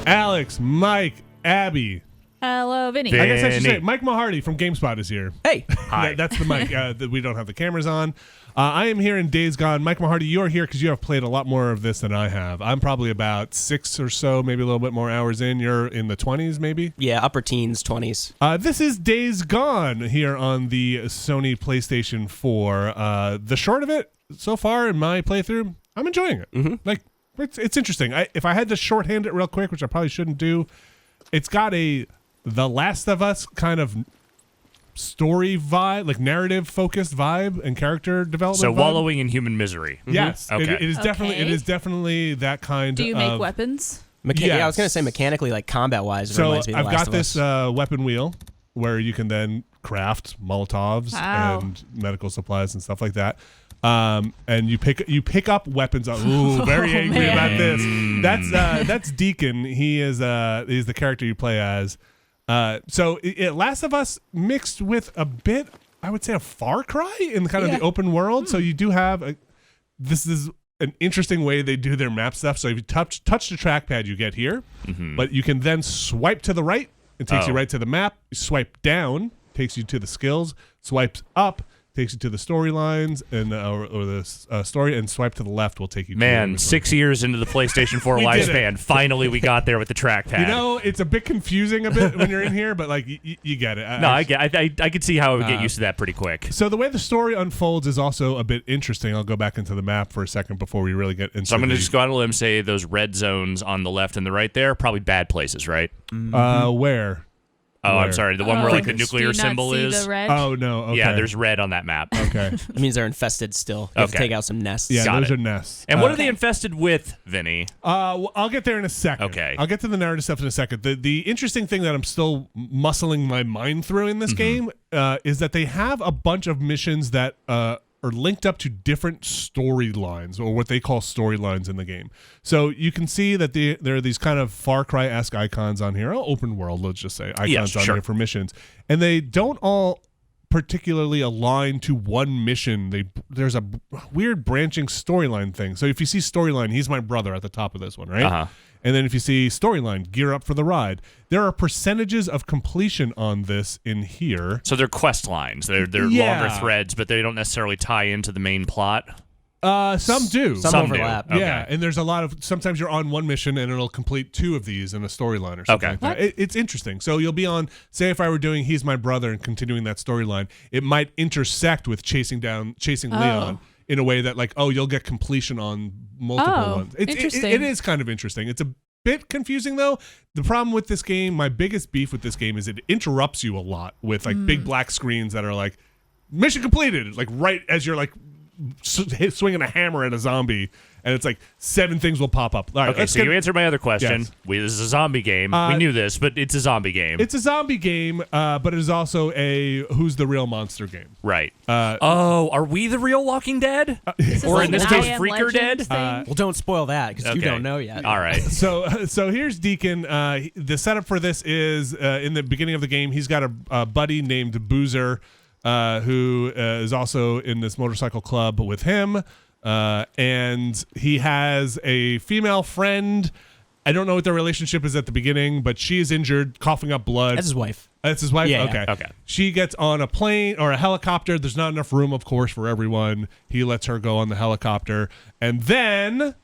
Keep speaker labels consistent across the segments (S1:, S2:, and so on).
S1: Alex, Mike, Abby.
S2: Hello, Vinny.
S1: I guess I should say Mike Mahardy from GameSpot is here.
S3: Hey.
S1: Hi. That's the mic that we don't have the cameras on. I am here in Days Gone. Mike Mahardy, you are here because you have played a lot more of this than I have. I'm probably about 6 or so, maybe a little bit more hours in. You're in the 20s, maybe?
S3: Yeah, upper teens, 20s.
S1: This is Days Gone here on the Sony PlayStation 4. The short of it, so far in my playthrough, I'm enjoying it.
S3: Mm-hmm.
S1: Like, it's interesting. If I had to shorthand it real quick, which I probably shouldn't do, it's got a The Last of Us kind of story vibe, like narrative focused vibe and character development.
S4: So
S1: vibe.
S4: wallowing in human misery.
S1: Yes,
S4: Okay.
S1: it is definitely that kind.
S2: Do you
S1: of,
S2: make weapons?
S1: Yes.
S3: Yeah, I was gonna say mechanically, like combat wise.
S1: So I've got this weapon wheel where you can then craft Molotovs and medical supplies and stuff like that. And you pick up weapons. Ooh, very angry
S2: man.
S1: about this. That's Deacon. He's the character you play as. So Last of Us mixed with a bit, I would say, a Far Cry in kind of the open world. So you do have this is an interesting way they do their map stuff. So if you touch the trackpad, you get here, but you can then swipe to the right. It takes you right to the map. You swipe down, takes you to the skills. Swipes up, takes you to the storylines and or the story, and swipe to the left will take you.
S4: Man,
S1: to
S4: 6 years into the PlayStation 4 lifespan, finally we got there with the trackpad.
S1: You know, it's a bit confusing a bit when you're in here, but like you get it.
S4: I could see how I would get used to that pretty quick.
S1: So the way the story unfolds is also a bit interesting. I'll go back into the map for a second before we really get into.
S4: So I'm going to just go out on a limb, say those red zones on the left and the right there, probably bad places, right?
S1: Where?
S4: Oh,
S1: Where?
S4: I'm sorry. The one where like the nuclear symbol is.
S1: Oh no. Okay.
S4: Yeah, there's red on that map.
S1: Okay.
S3: It means they're infested still. You have to take out some nests.
S1: Yeah,
S4: Got
S1: those
S4: it.
S1: are nests.
S4: And what are they infested with, Vinny?
S1: Well, I'll get there in a second.
S4: Okay.
S1: I'll get to the narrative stuff in a second. The interesting thing that I'm still muscling my mind through in this game is that they have a bunch of missions that are linked up to different storylines, or what they call storylines in the game. So you can see that there are these kind of Far Cry-esque icons on here, open world, let's just say, icons on here for missions. And they don't all particularly align to one mission. There's a weird branching storyline thing. So if you see storyline, he's my brother at the top of this one, right? And then if you see storyline, gear up for the ride. There are percentages of completion on this in here.
S4: So they're quest lines. They're longer threads, but they don't necessarily tie into the main plot.
S1: Some do.
S3: Some overlap.
S4: Do. Okay.
S1: Yeah, and there's a lot of. Sometimes you're on one mission and it'll complete 2 of these in a storyline or something.
S4: Okay.
S1: Like that. It's interesting. So you'll be on. Say if I were doing He's My Brother and continuing that storyline, it might intersect with chasing Leon in a way that you'll get completion on multiple ones.
S2: Interesting.
S1: It is kind of interesting. It's a bit confusing though. The problem with this game, my biggest beef with this game, is it interrupts you a lot with big black screens that are like mission completed, like right as you're like swinging a hammer at a zombie, and it's like 7 things will pop up. All right,
S4: okay, so you answered my other question.
S1: Yes.
S4: This is a zombie game. We knew this, but it's a zombie game.
S1: It's a zombie game, but it is also a Who's the Real Monster game.
S4: Right. Are we the real Walking Dead? Or in this case, Freaker Dead?
S3: Well, don't spoil that because you don't know yet.
S4: All right.
S1: So here's Deacon. The setup for this is in the beginning of the game, he's got a buddy named Boozer, who is also in this motorcycle club with him. And he has a female friend. I don't know what their relationship is at the beginning, but she is injured, coughing up blood.
S3: That's his wife.
S1: That's his wife?
S3: Yeah.
S1: Okay. She gets on a plane or a helicopter. There's not enough room, of course, for everyone. He lets her go on the helicopter. And then...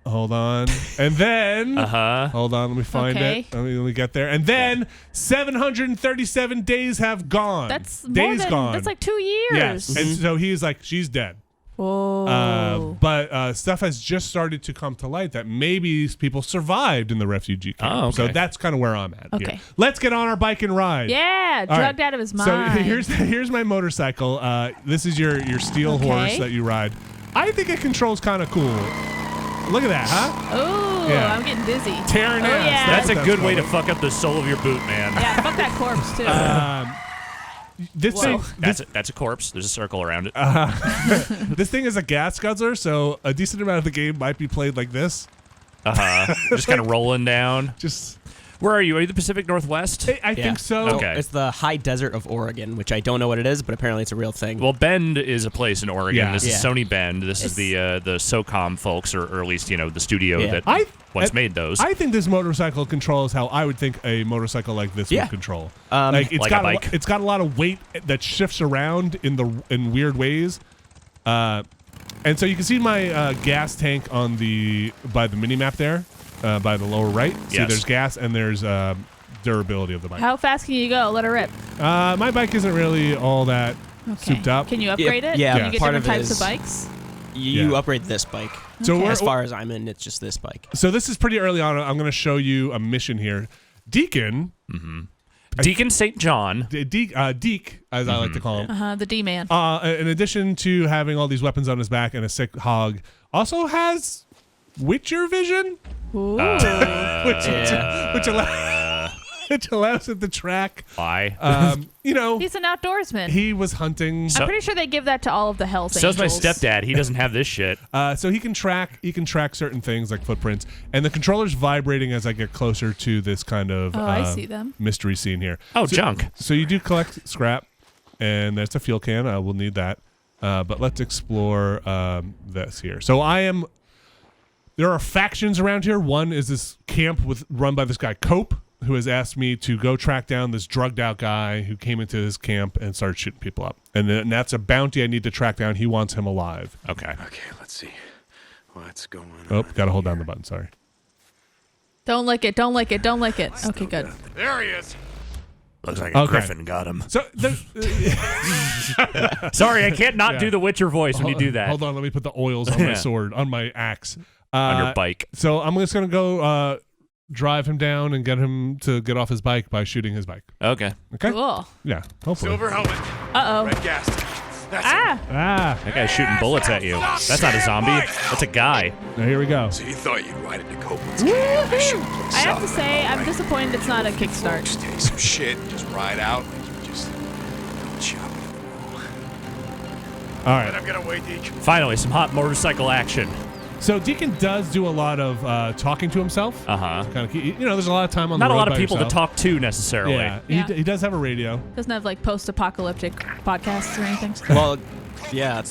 S1: Hold on. And then... Hold on, let me find it. Let me get there. And then 737 days have gone.
S2: That's
S1: gone.
S2: That's like 2 years.
S1: Yes. And so he's like, she's dead.
S2: Whoa.
S1: But stuff has just started to come to light that maybe these people survived in the refugee camp.
S4: Oh, okay.
S1: So that's kind of where I'm at
S2: Okay.
S1: here. Let's get on our bike and ride.
S2: Yeah, drugged out of his mind.
S1: So here's my motorcycle. This is your steel horse that you ride. I think it controls kind of cool. Look at that, huh?
S2: Oh,
S1: Yeah.
S2: I'm getting dizzy.
S1: Tearing ass.
S2: yeah.
S4: That's a good way to fuck up the sole of your boot, man.
S2: Yeah, fuck that corpse, too.
S4: That's a corpse. There's a circle around it.
S1: This thing is a gas guzzler, so a decent amount of the game might be played like this.
S4: Just kind of rolling down.
S1: Just
S4: Where are you? Are you the Pacific Northwest?
S1: I think so.
S4: Okay.
S3: It's the high desert of Oregon, which I don't know what it is, but apparently it's a real thing.
S4: Well, Bend is a place in Oregon.
S1: Yeah.
S4: This is Sony Bend. This is the SOCOM folks, or at least the studio that once made those.
S1: I think this motorcycle controls how I would think a motorcycle like this would control. It's got a bike. It's got a lot of weight that shifts around in weird ways. And so you can see my gas tank by the mini map there, by the lower right. See, there's gas and there's durability of the bike.
S2: How fast can you go? Let her rip.
S1: My bike isn't really all that souped up.
S2: Can you upgrade it?
S3: Yeah,
S2: Can you get
S3: part
S2: different
S3: of it
S2: types of
S3: is-
S2: bikes?
S3: You upgrade this bike.
S1: So
S3: As far as I'm in, it's just this bike.
S1: So this is pretty early on. I'm going to show you a mission here. Deacon.
S4: Deacon St. John.
S1: Deke, as I like to call him.
S2: The D-man.
S1: In addition to having all these weapons on his back and a sick hog, also has Witcher vision, which allows it to track.
S4: Why?
S2: He's an outdoorsman.
S1: He was hunting.
S2: I'm pretty sure they give that to all of the Hell's
S4: So's
S2: Angels.
S4: my stepdad. He doesn't have this shit.
S1: So he can track certain things like footprints, and the controller's vibrating as I get closer to this kind of
S2: I see them.
S1: mystery scene here.
S4: Junk.
S1: So you do collect scrap, and that's a fuel can. We'll need that. But let's explore this here. So there are factions around here. One is this camp run by this guy Cope, who has asked me to go track down this drugged out guy who came into his camp and started shooting people up. And that's a bounty I need to track down. He wants him alive.
S4: Okay,
S5: let's see. What's going on?
S1: Oh, got to hold down the button. Sorry.
S2: Don't lick it. Don't lick it. Don't lick it. Okay, good.
S5: There he is.
S6: Looks like a griffin got him.
S1: So
S4: sorry, I can't not do the Witcher voice when you do that.
S1: Hold on, let me put the oils on my sword, on my axe.
S4: On your bike.
S1: So I'm just going to go drive him down and get him to get off his bike by shooting his bike.
S4: Okay.
S2: Cool.
S1: Yeah, hopefully.
S5: Silver helmet.
S2: Uh-oh.
S5: Red gas. That's
S4: That guy's shooting bullets at you. That's not a zombie. That's a guy.
S1: Now here we go.
S5: So you thought you'd ride into Copeland's
S2: Woohoo! I have to say, I'm disappointed it's not a kickstart.
S5: Just take some shit and just ride out and you just chop it.
S1: All right.
S5: Let him get away, Deke.
S4: Finally, some hot motorcycle action.
S1: So Deacon does do a lot of talking to himself.
S4: Uh-huh.
S1: Kind of, there's a lot of time on
S4: Not
S1: the road
S4: a lot of
S1: by
S4: people
S1: yourself.
S4: to talk to necessarily.
S1: Yeah, he does have a radio.
S2: Doesn't have like post-apocalyptic podcasts or anything.
S3: Well, yeah,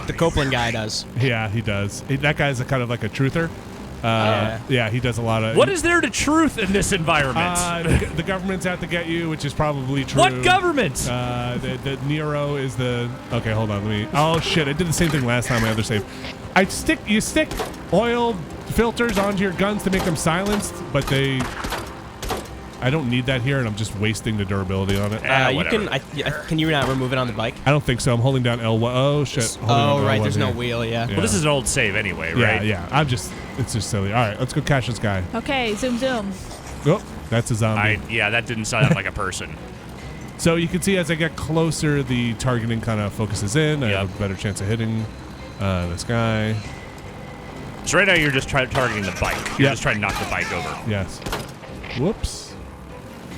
S3: the Copeland guy does.
S1: Yeah, he does. That guy's a kind of like a truther. Yeah, he does a lot of.
S4: What is there to truth in this environment?
S1: The government's out to get you, which is probably true.
S4: What government?
S1: The Nero is the. Okay, hold on. Oh shit! I did the same thing last time. My other save. You stick oil filters onto your guns to make them silenced, but I don't need that here, and I'm just wasting the durability on it.
S3: You can you not remove it on the bike?
S1: I don't think so. I'm holding down L1. Oh shit!
S3: Oh right, there's no wheel. Yeah.
S4: Well, this is an old save anyway, right?
S1: Yeah. It's just silly. All right, let's go catch this guy.
S2: Okay, zoom.
S1: Oh, that's a zombie.
S4: That didn't sound like a person.
S1: So you can see as I get closer, the targeting kind of focuses in. I have a better chance of hitting this guy.
S4: So right now you're just targeting the bike. You're just trying to knock the bike over.
S1: Yes. Whoops.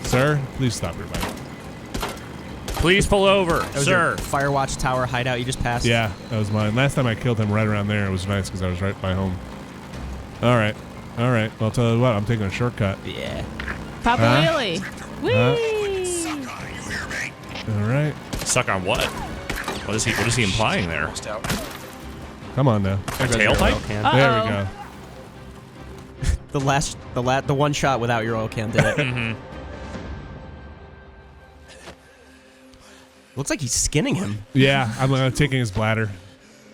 S1: Sir, please stop your bike.
S4: Please pull over, sir.
S3: Firewatch Tower hideout you just passed.
S1: Yeah, that was mine. Last time I killed him right around there. It was nice because I was right by home. All right. Well, I'll tell you what. I'm taking a shortcut.
S3: Yeah.
S2: Papa Wheelie. Whee!
S1: All right.
S4: Suck on what? What is he implying there?
S1: Come on now.
S4: A tailpipe?
S1: There we go.
S3: The one shot without your oil can did it. Looks like he's skinning him.
S1: Yeah, I'm taking his bladder.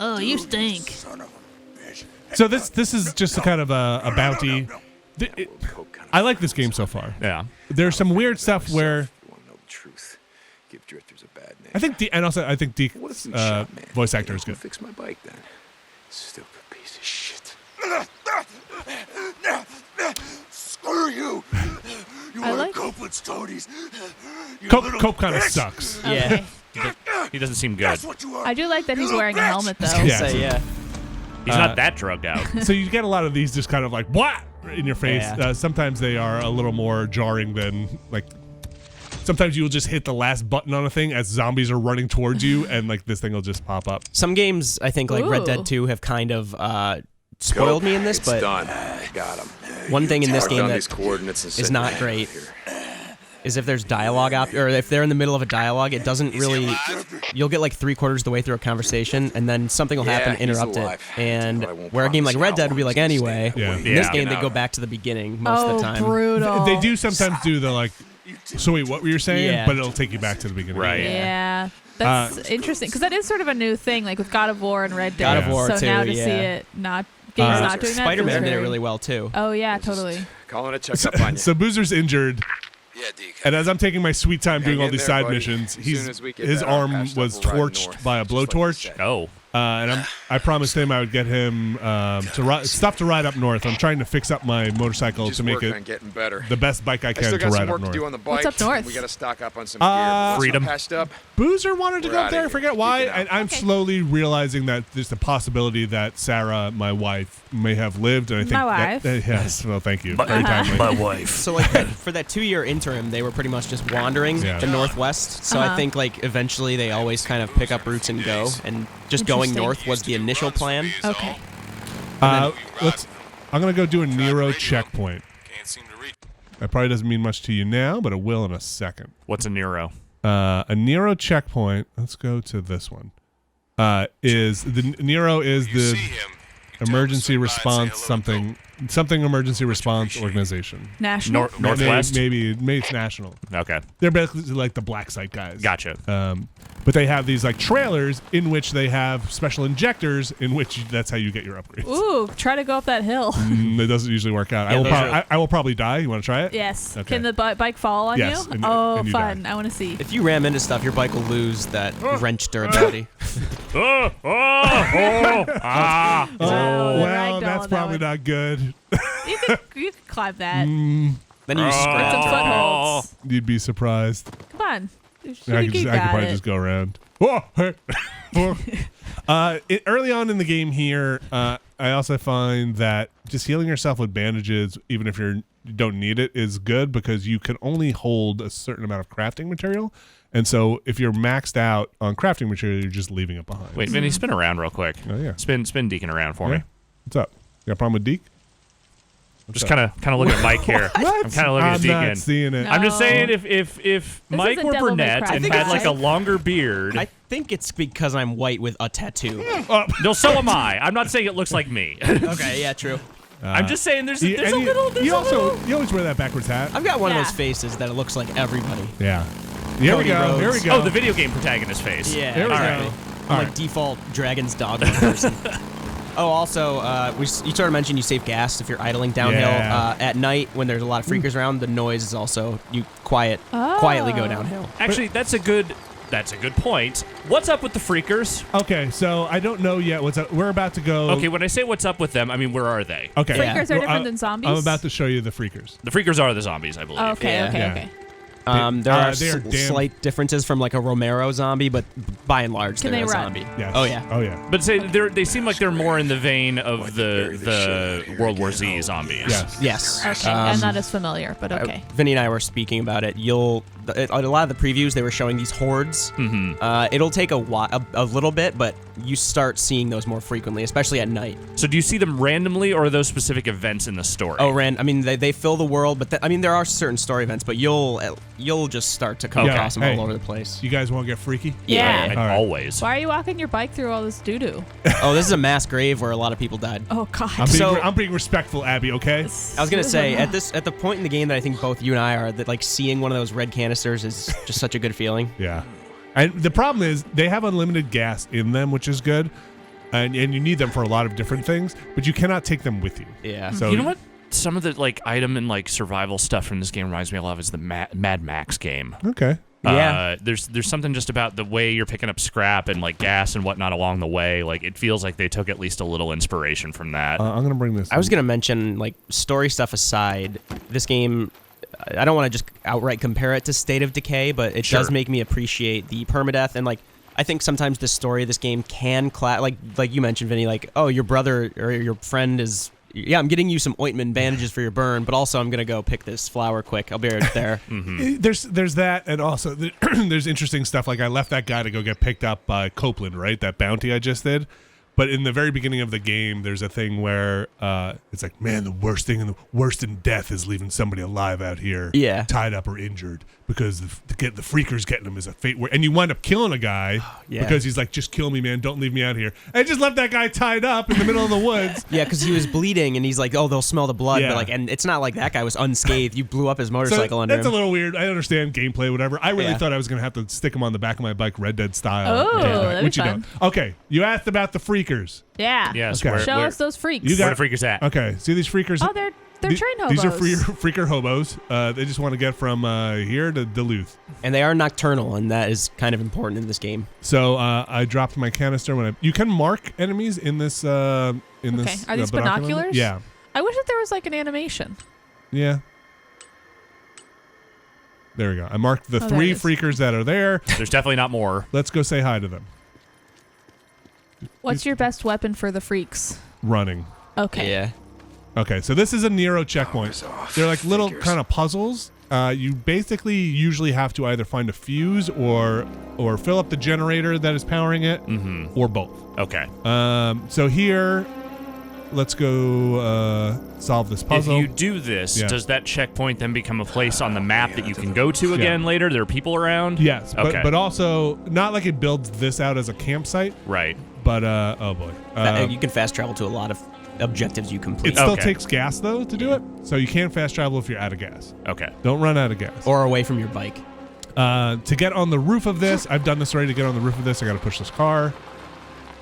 S2: Oh, you stink.
S1: So this is just a kind of a bounty. I like this game so far.
S4: Yeah.
S1: There's some weird stuff where
S5: Give drifters a bad name.
S1: I think Deke's voice actor is good.
S5: Fix my bike then. Stupid piece of shit. Screw you. You
S2: I
S5: are
S2: like-
S5: Copeland's toadies.
S1: Cope kind of sucks.
S3: Yeah.
S4: He doesn't seem good.
S5: That's what you are.
S2: I do like that he's wearing a helmet though.
S1: Yeah.
S3: So, yeah.
S4: He's not that drugged out.
S1: So you get a lot of these just kind of like what in your face.
S3: Yeah.
S1: Sometimes they are a little more jarring than like. Sometimes you will just hit the last button on a thing as zombies are running towards you, and like this thing will just pop up.
S3: Some games, I think, like Red
S2: Ooh.
S3: Dead 2, have kind of spoiled me in this, but
S5: done. Got him.
S3: one thing in this game
S5: these
S3: that
S5: coordinates and
S3: is not great is if there's dialogue or if they're in the middle of a dialogue, it doesn't really. You'll get like 3/4 of the way through a conversation, and then something will happen, interrupt it. And where a game like Red Dead would be like anyway, in this game they go back to the beginning most of the time.
S2: Brutal.
S1: They do sometimes do the like. So wait, what were you saying?
S3: Yeah.
S1: But it'll take you back to the beginning.
S4: Right.
S2: Yeah. That's interesting because that is sort of a new thing, like with God of War and Red Dead.
S3: God of War
S2: so
S3: too,
S2: now to
S3: yeah.
S2: see it not games not doing that.
S3: Spider-Man
S2: feels
S3: did it
S2: very-
S3: really well too.
S2: Oh yeah, totally.
S5: Calling a checkup on you.
S1: So Boozer's injured,
S5: Yeah, Deke.
S1: and as I'm taking my sweet time doing
S5: Hang
S1: all
S5: in
S1: these
S5: there,
S1: side
S5: buddy.
S1: missions,
S5: As soon as we get
S1: his
S5: that
S1: arm
S5: patched up,
S1: was
S5: we'll ride
S1: torched
S5: north,
S1: by a
S5: just like you
S1: blowtorch.
S5: said.
S4: Oh.
S1: And I promised him I would get him stuff to ride up north. I'm trying to fix up my motorcycle
S5: Just
S1: to make
S5: working on
S1: it
S5: getting better.
S1: the best bike I
S5: I
S1: can
S5: still
S1: to
S5: got some
S1: ride up
S5: work to do
S1: north.
S5: on the bike.
S2: What's up north?
S5: We got to stock up on some gear. Once we're
S4: Freedom.
S5: patched up.
S1: Boozer wanted to
S5: We're
S1: go up
S5: outta
S1: there. I
S5: here.
S1: forget why.
S5: Geek it out.
S1: And I'm
S2: Okay.
S1: slowly realizing that there's a possibility that Sarah, my wife, may have lived. And I think
S2: My wife?
S1: yes. Well, thank you.
S6: My,
S1: Very timely.
S6: my wife.
S3: So like for that 2-year interim, they were pretty much just wandering
S1: Yeah.
S3: the northwest. So I think like eventually they always kind of pick up roots and go, and just going
S2: Interesting.
S3: north was the initial plan.
S2: Okay.
S1: I'm gonna go do a Nero checkpoint.
S6: Can't seem to reach.
S1: That probably doesn't mean much to you now, but it will in a second.
S4: What's a Nero?
S1: A Nero checkpoint. Let's go to this one. Nero is the emergency response something emergency response organization.
S2: National.
S4: Northwest?
S1: Maybe it's national.
S4: Okay.
S1: They're basically like the black site guys.
S4: Gotcha.
S1: But they have these like trailers in which they have special injectors in which that's how you get your upgrades.
S2: Ooh, try to go up that hill.
S1: It doesn't usually work out.
S3: Yeah,
S1: I will probably die. You want to try it?
S2: Yes.
S1: Okay.
S2: Can the bike fall on
S1: Yes,
S2: you?
S1: and-
S2: Oh,
S1: and you
S2: fun.
S1: die.
S2: I want to see.
S3: If you ram into stuff, your bike will lose that wrench durability.
S4: Ah.
S2: Wow, the
S1: Well,
S2: ragdoll
S1: that's
S2: on that
S1: probably
S2: one.
S1: not good.
S2: You can climb that.
S3: Then you
S2: Get some
S3: scratch.
S2: footholds.
S1: You'd be surprised.
S2: Come on.
S1: I could probably just go around. Whoa! Early on in the game here, I also find that just healing yourself with bandages, even if you don't need it, is good because you can only hold a certain amount of crafting material. And so if you're maxed out on crafting material, you're just leaving it behind.
S4: Wait, Vinny, spin around real quick.
S1: Oh, yeah.
S4: Spin Deacon around for
S1: Yeah?
S4: me.
S1: What's up? You got a problem with Deke?
S4: Just kind of looking at Mike here. I'm kind of looking at
S1: I'm
S4: Deacon.
S1: not seeing it.
S2: No.
S4: I'm just saying if Mike
S2: isn't
S4: were
S2: Devil May
S4: brunette
S2: Cry.
S4: and
S2: I think
S4: had like
S2: it's
S4: a longer beard.
S3: I think it's because I'm white with a tattoo.
S4: No, so am I. I'm not saying it looks like me.
S3: Okay, yeah, true.
S4: I'm just saying there's a
S1: And
S4: little.
S1: you always wear that backwards hat.
S3: I've got one of
S2: Yeah.
S3: those faces that it looks like everybody.
S1: Yeah. Here we
S3: Cody
S1: go.
S3: Rhodes.
S1: Here we go.
S4: Oh, the video game protagonist face.
S3: Yeah,
S1: There we
S3: exactly.
S1: go.
S3: I'm
S1: All
S3: like
S1: right.
S3: default Dragon's Dogma person. Oh, also, you sort of mentioned you save gas if you're idling downhill.
S1: Yeah.
S3: At night, when there's a lot of freakers around, the noise is also you quietly go downhill.
S4: Actually, that's a good point. What's up with the freakers?
S1: Okay, so I don't know yet what's up. We're about to go.
S4: Okay, when I say what's up with them, I mean where are they?
S1: Okay.
S3: Yeah.
S2: Freakers are different than zombies?
S1: I'm about to show you the freakers.
S4: The freakers are the zombies, I believe.
S2: Oh, okay,
S3: Yeah.
S2: okay,
S1: Yeah.
S2: okay.
S3: There are
S1: they are damn-
S3: slight differences from like a Romero zombie, but by and large,
S2: Can
S3: they're
S2: they
S3: a
S2: run?
S3: zombie.
S1: Yes.
S3: Oh yeah.
S1: Oh yeah.
S4: But say they seem like they're more in the vein of the World War Z zombies.
S1: Yes.
S3: Yes.
S2: Okay, I'm not as familiar, but okay.
S3: Vinny and I were speaking about it. A lot of the previews they were showing these hordes.
S4: Mm-hmm.
S3: It'll take a little bit, but you start seeing those more frequently, especially at night.
S4: So do you see them randomly, or are those specific events in the story?
S3: Oh, I mean, they fill the world, but there are certain story events, but you'll just start to come
S1: Yeah,
S3: across them
S1: hey.
S3: all over the place.
S1: You guys want to get freaky?
S2: Yeah.
S4: And
S1: All right.
S4: always.
S2: Why are you walking your bike through all this doo-doo?
S3: Oh, this is a mass grave where a lot of people died.
S2: Oh, God.
S1: I'm being respectful, Abby. Okay.
S3: I was gonna say at the point in the game that I think both you and I are, that like seeing one of those red canisters is just such a good feeling.
S1: Yeah. And the problem is they have unlimited gas in them, which is good, and you need them for a lot of different things, but you cannot take them with you.
S3: Yeah.
S1: So
S4: You know what? Some of the like item and like survival stuff from this game reminds me a lot of is the Mad Max game.
S1: Okay.
S3: Yeah.
S4: There's something just about the way you're picking up scrap and like gas and whatnot along the way. Like it feels like they took at least a little inspiration from that.
S1: I'm gonna bring this.
S3: I was gonna mention, like, story stuff aside, this game, I don't want to just outright compare it to State of Decay, but it does make me appreciate the permadeath, and like I think sometimes the story of this game can like you mentioned, Vinny, like, oh, your brother or your friend is, yeah, I'm getting you some ointment and bandages for your burn, but also I'm gonna go pick this flower quick. I'll be right there.
S1: There's that, and also there's interesting stuff. Like I left that guy to go get picked up by Copeland, right? That bounty I just did. But in the very beginning of the game, there's a thing where it's like, man, the worst in death is leaving somebody alive out here, tied up or injured, because the freaker's getting them is a fate. And you wind up killing a guy because he's like, just kill me, man, don't leave me out here. And I just left that guy tied up in the middle of the woods.
S3: Yeah, because he was bleeding, and he's like, oh, they'll smell the blood.
S1: Yeah.
S3: But like, and it's not like that guy was unscathed. You blew up his motorcycle under him.
S1: That's a little weird. I understand gameplay, whatever. I really thought I was going to have to stick him on the back of my bike, Red Dead style.
S2: Oh, that'd
S1: which
S2: be
S1: you
S2: fun.
S1: don't. Okay, you asked about the freakers.
S2: Yeah.
S4: Yes.
S1: Okay.
S2: Show us those freaks.
S1: You got
S4: Where the freakers at?
S1: Okay, see these freakers?
S2: Oh, they're train hobos.
S1: These are freaker hobos. They just want to get from here to Duluth.
S3: And they are nocturnal, and that is kind of important in this game.
S1: So I dropped my canister when you can mark enemies in this.
S2: Are these binoculars?
S1: Yeah.
S2: I wish that there was like an animation.
S1: Yeah. There we go. I marked the 3 freakers that are there.
S4: There's definitely not more.
S1: Let's go say hi to them.
S2: What's your best weapon for the freaks?
S1: Running.
S2: Okay.
S3: Yeah.
S1: Okay, so this is a Nero checkpoint. They're like little kind of puzzles. You basically usually have to either find a fuse or fill up the generator that is powering it, or both.
S4: Okay.
S1: So here, let's go solve this puzzle.
S4: If you do this, does that checkpoint then become a place on the map that you can go to again later? There are people around?
S1: Yes,
S4: Okay.
S1: but also not like it builds this out as a campsite.
S4: Right.
S1: But oh boy,
S3: You can fast travel to a lot of objectives you complete.
S1: it still takes gas though to do it, so you can fast travel if you're out of gas.
S4: Okay.
S1: Don't run out of gas.
S3: Or away from your bike.
S1: To get on the roof of this, I've done this already. To get on the roof of this, I got to push this car.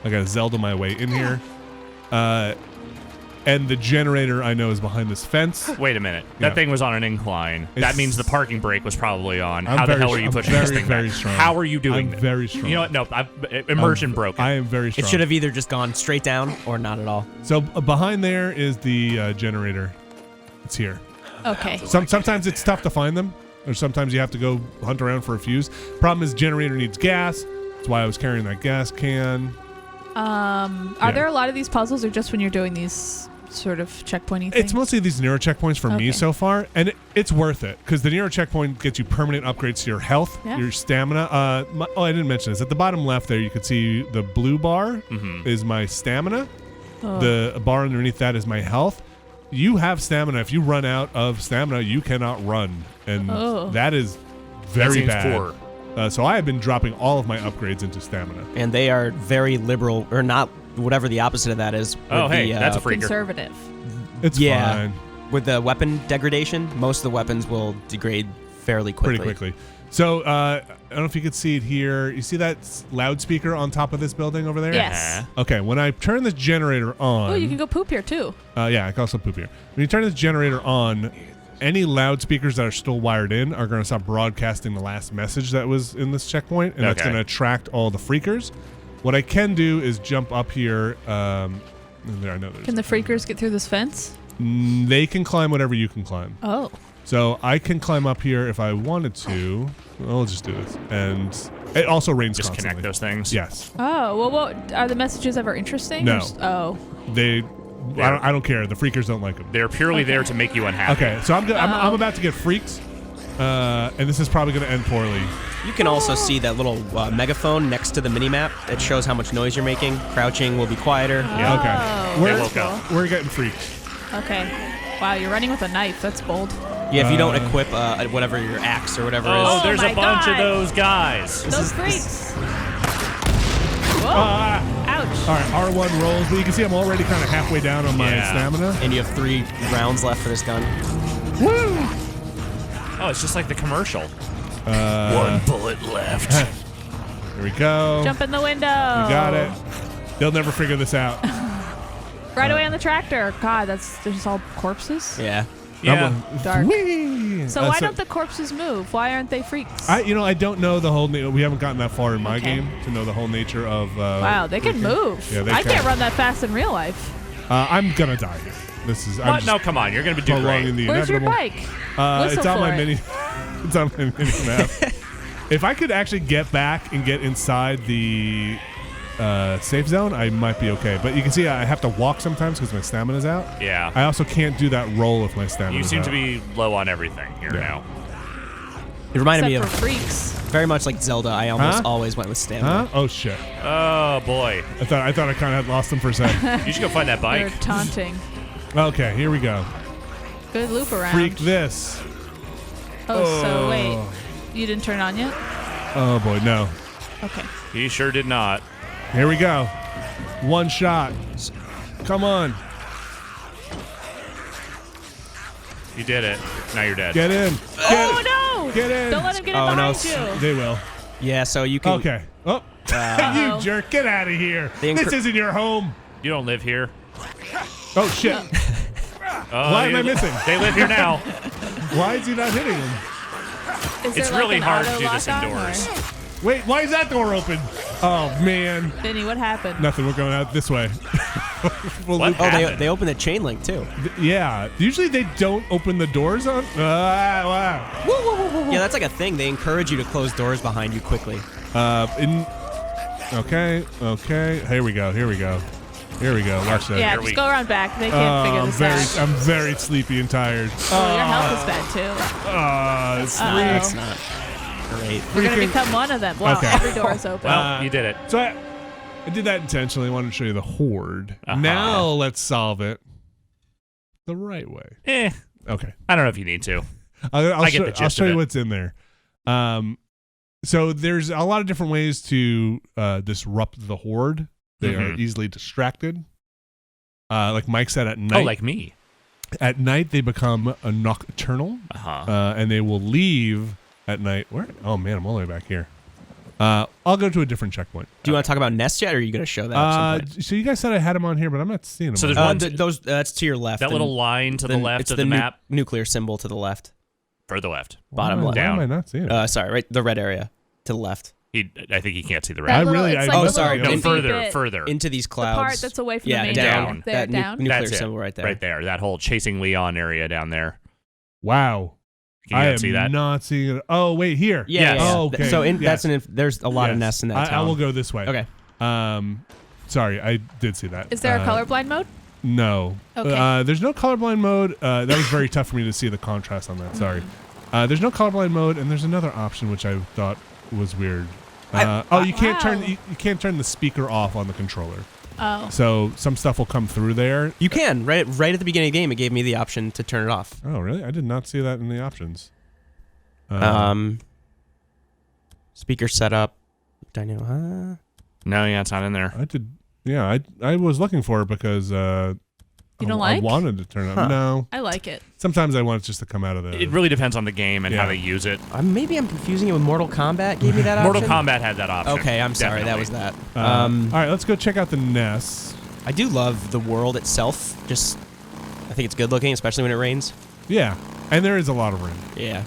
S1: I got to Zelda my way in here. And the generator I know is behind this fence.
S4: Wait a minute. That thing was on an incline. That means the parking brake was probably on.
S1: I'm
S4: How the
S1: very
S4: hell are you
S1: I'm
S4: pushing
S1: very,
S4: this thing
S1: very
S4: back?
S1: strong.
S4: How are you doing
S1: I'm
S4: that?
S1: very strong.
S4: You know what? No, immersion broken.
S1: I am very strong.
S3: It should have either just gone straight down or not at all.
S1: So behind there is the generator. It's here.
S2: Okay.
S1: Sometimes it's tough to find them, or sometimes you have to go hunt around for a fuse. Problem is, generator needs gas. That's why I was carrying that gas can.
S2: Are there a lot of these puzzles, or just when you're doing these sort of checkpointy things?
S1: It's mostly these Nero checkpoints for me so far, and it's worth it because the Nero checkpoint gets you permanent upgrades to your health, your stamina. I didn't mention this. At the bottom left there, you can see the blue bar is my stamina. The bar underneath that is my health. You have stamina. If you run out of stamina, you cannot run, and that is very bad. So I have been dropping all of my upgrades into stamina.
S3: And they are very liberal, or not, whatever the opposite of that is.
S4: Oh,
S3: with
S4: hey, that's a freaker.
S2: Conservative.
S1: It's fine.
S3: With the weapon degradation, most of the weapons will degrade fairly quickly.
S1: Pretty quickly. So I don't know if you can see it here. You see that loudspeaker on top of this building over there?
S2: Yes.
S1: Okay, when I turn this generator on...
S2: Oh, you can go poop here, too.
S1: Yeah, I can also poop here. When you turn this generator on, any loudspeakers that are still wired in are going to stop broadcasting the last message that was in this checkpoint, and that's going to attract all the freakers. What I can do is jump up here. Can
S2: the freakers get through this fence?
S1: They can climb whatever you can climb.
S2: Oh.
S1: So I can climb up here if I wanted to. I'll just do this. And it also rains
S4: Just
S1: constantly.
S4: connect those things?
S1: Yes.
S2: Oh, well, what are the messages ever interesting?
S1: No. I don't care. The freakers don't like them.
S4: They're purely there to make you unhappy.
S1: Okay, so I'm about to get freaked, and this is probably going to end poorly.
S3: You can also see that little megaphone next to the minimap. It shows how much noise you're making. Crouching will be quieter.
S1: Yeah.
S2: Okay.
S1: We're getting freaked.
S2: Okay. Wow, you're running with a knife. That's bold.
S3: Yeah, if you don't equip whatever your axe or whatever is.
S4: Oh, there's
S2: my
S4: a bunch
S2: God.
S4: of those guys.
S2: Those freaks. Whoa. Ouch.
S1: All right, R1 rolls, but you can see I'm already kind of halfway down on my stamina.
S3: And you have 3 rounds left for this gun.
S1: Woo!
S4: Oh, it's just like the commercial.
S6: 1 bullet left.
S1: Here we go.
S2: Jump in the window.
S1: You got it. They'll never figure this out.
S2: Right away on the tractor. God, there's just all corpses.
S3: Yeah.
S4: Yeah.
S2: Dark.
S1: Whee!
S2: So why don't the corpses move? Why aren't they freaks?
S1: I don't know the whole. We haven't gotten that far in my game to know the whole nature of.
S2: Wow, they can move.
S1: Yeah, they
S2: I
S1: can.
S2: can't run that fast in real life.
S1: I'm gonna die here. This is.
S4: What? No, come on. You're going to be doing
S1: prolonging
S4: great.
S1: the
S2: Where's your
S1: inevitable.
S2: bike?
S1: It's on
S2: for
S1: my
S2: it.
S1: mini. It's on my mini map. If I could actually get back and get inside the safe zone, I might be okay. But you can see I have to walk sometimes because my stamina's out.
S4: Yeah.
S1: I also can't do that roll if my stamina's out.
S4: You seem to be low on everything here now.
S3: It reminded me
S2: Except
S3: of
S2: for freaks.
S3: Very much like Zelda, I almost always went with stamina.
S1: Oh shit!
S4: Oh boy.
S1: I thought I kind of had lost him for a second.
S4: You should go find that bike.
S2: You're taunting.
S1: Okay, here we go.
S2: Good loop around.
S1: Freak this.
S2: Oh, so wait. You didn't turn on yet?
S1: Oh boy, no.
S2: Okay.
S4: He sure did not.
S1: Here we go. One shot. Come on.
S4: You did it. Now you're dead.
S1: Get in.
S2: Oh no!
S1: Get in.
S2: Don't let him get in
S3: Oh, no.
S2: behind you.
S1: They will.
S3: Yeah, so you can...
S1: Okay. Oh. You jerk. Get out of here.
S3: They
S1: This isn't your home.
S4: You don't live here.
S1: Oh, shit. Why am I missing?
S4: They live here now.
S1: Why is he not hitting him?
S2: Is there
S4: It's
S2: like
S4: really
S2: an
S4: hard to
S2: auto
S4: do this
S2: lock on,
S4: indoors.
S2: or-
S1: Wait, why is that door open? Oh, man.
S2: Vinny, what happened?
S1: Nothing. We're going out this way. We'll
S4: What?
S1: loop-
S3: Oh,
S4: happened?
S3: they opened the chain link, too.
S1: Yeah. Usually they don't open the doors on. Wow.
S3: Yeah, that's like a thing. They encourage you to close doors behind you quickly.
S1: Okay. Here we go. Watch that.
S2: Yeah,
S4: Here we
S2: just go around back. They can't figure this out.
S1: I'm very sleepy and tired.
S2: Oh, your health is bad too.
S1: It's
S3: That's not great.
S2: We're gonna
S1: freaking-
S2: become one of them. Wow,
S1: Okay.
S2: every door is open.
S4: Well, you did it.
S1: So I did that intentionally. I wanted to show you the horde.
S4: Uh-huh.
S1: Now let's solve it the right way. Okay.
S4: I don't know if you need to.
S1: I'll
S4: I get
S1: show,
S4: the gist
S1: I'll show
S4: of
S1: you
S4: it.
S1: what's in there. So there's a lot of different ways to disrupt the horde. They are easily distracted. Like Mike said, at night.
S4: Oh, like me.
S1: At night, they become a nocturnal, and they will leave at night. Where? Oh man, I'm all the way back here. I'll go to a different checkpoint.
S3: Do you want to talk about Nest yet, or are you going to show that at some point?
S1: So you guys said I had them on here, but I'm not seeing them.
S4: So
S1: on
S4: there's
S1: here.
S4: one-
S3: Those that's to your left.
S4: That
S3: and
S4: little line to the
S3: then
S4: left
S3: it's
S4: of the map.
S3: Nuclear symbol to the left.
S4: Further left.
S3: Bottom
S1: Why
S3: left.
S1: am I
S4: Down.
S1: not seeing it?
S3: Sorry, right, the red area to the left.
S4: I think he can't see the
S2: That
S4: red.
S2: little-
S1: really-
S2: it's
S1: I-
S2: like
S1: Oh,
S2: the
S3: sorry,
S2: little
S3: no,
S2: beepy
S4: further,
S2: bit.
S4: further.
S3: Into these
S2: The
S3: clouds.
S2: part that's away from
S3: yeah,
S2: the main
S3: down.
S2: area. There,
S3: That
S2: down.
S3: nuclear
S4: That's it.
S3: symbol right there.
S4: Right there. That whole chasing Leon area down there.
S1: Wow.
S4: Can you
S1: I
S4: not
S1: am
S4: see that?
S1: not seeing it. Oh wait, here.
S3: Yeah.
S4: Yes.
S3: yeah.
S1: Oh, okay.
S3: So
S1: Yes.
S3: there's a lot of
S1: Yes.
S3: nests in that
S1: I
S3: town.
S1: will go this way.
S3: Okay.
S1: Sorry, I did see that.
S2: Is there a colorblind mode?
S1: No.
S2: Okay.
S1: There's no colorblind mode. That was very tough for me to see the contrast on that. Sorry. There's no colorblind mode, and there's another option which I thought was weird. You can't turn
S2: Wow.
S1: you can't turn the speaker off on the controller.
S2: Oh.
S1: So some stuff will come through there.
S3: You can right at the beginning of the game. It gave me the option to turn it off.
S1: Oh, really? I did not see that in the options.
S3: Speaker setup. Dynamo.
S4: No, yeah, it's not in there.
S1: I did. Yeah, I was looking for it because
S2: You don't
S1: I
S2: like?
S1: wanted to turn it.
S3: Huh.
S1: No.
S2: I like it.
S1: Sometimes I want it just to come out of the.
S4: It really depends on the game and
S1: Yeah.
S4: how they use it.
S3: Maybe I'm confusing it with Mortal Kombat. Gave me that
S4: Mortal
S3: option.
S4: Kombat had that option.
S3: Okay, I'm sorry. That was
S4: Definitely.
S3: that.
S1: all right, let's go check out the nests.
S3: I do love the world itself. Just, I think it's good looking, especially when it rains.
S1: Yeah, and there is a lot of rain.
S3: Yeah.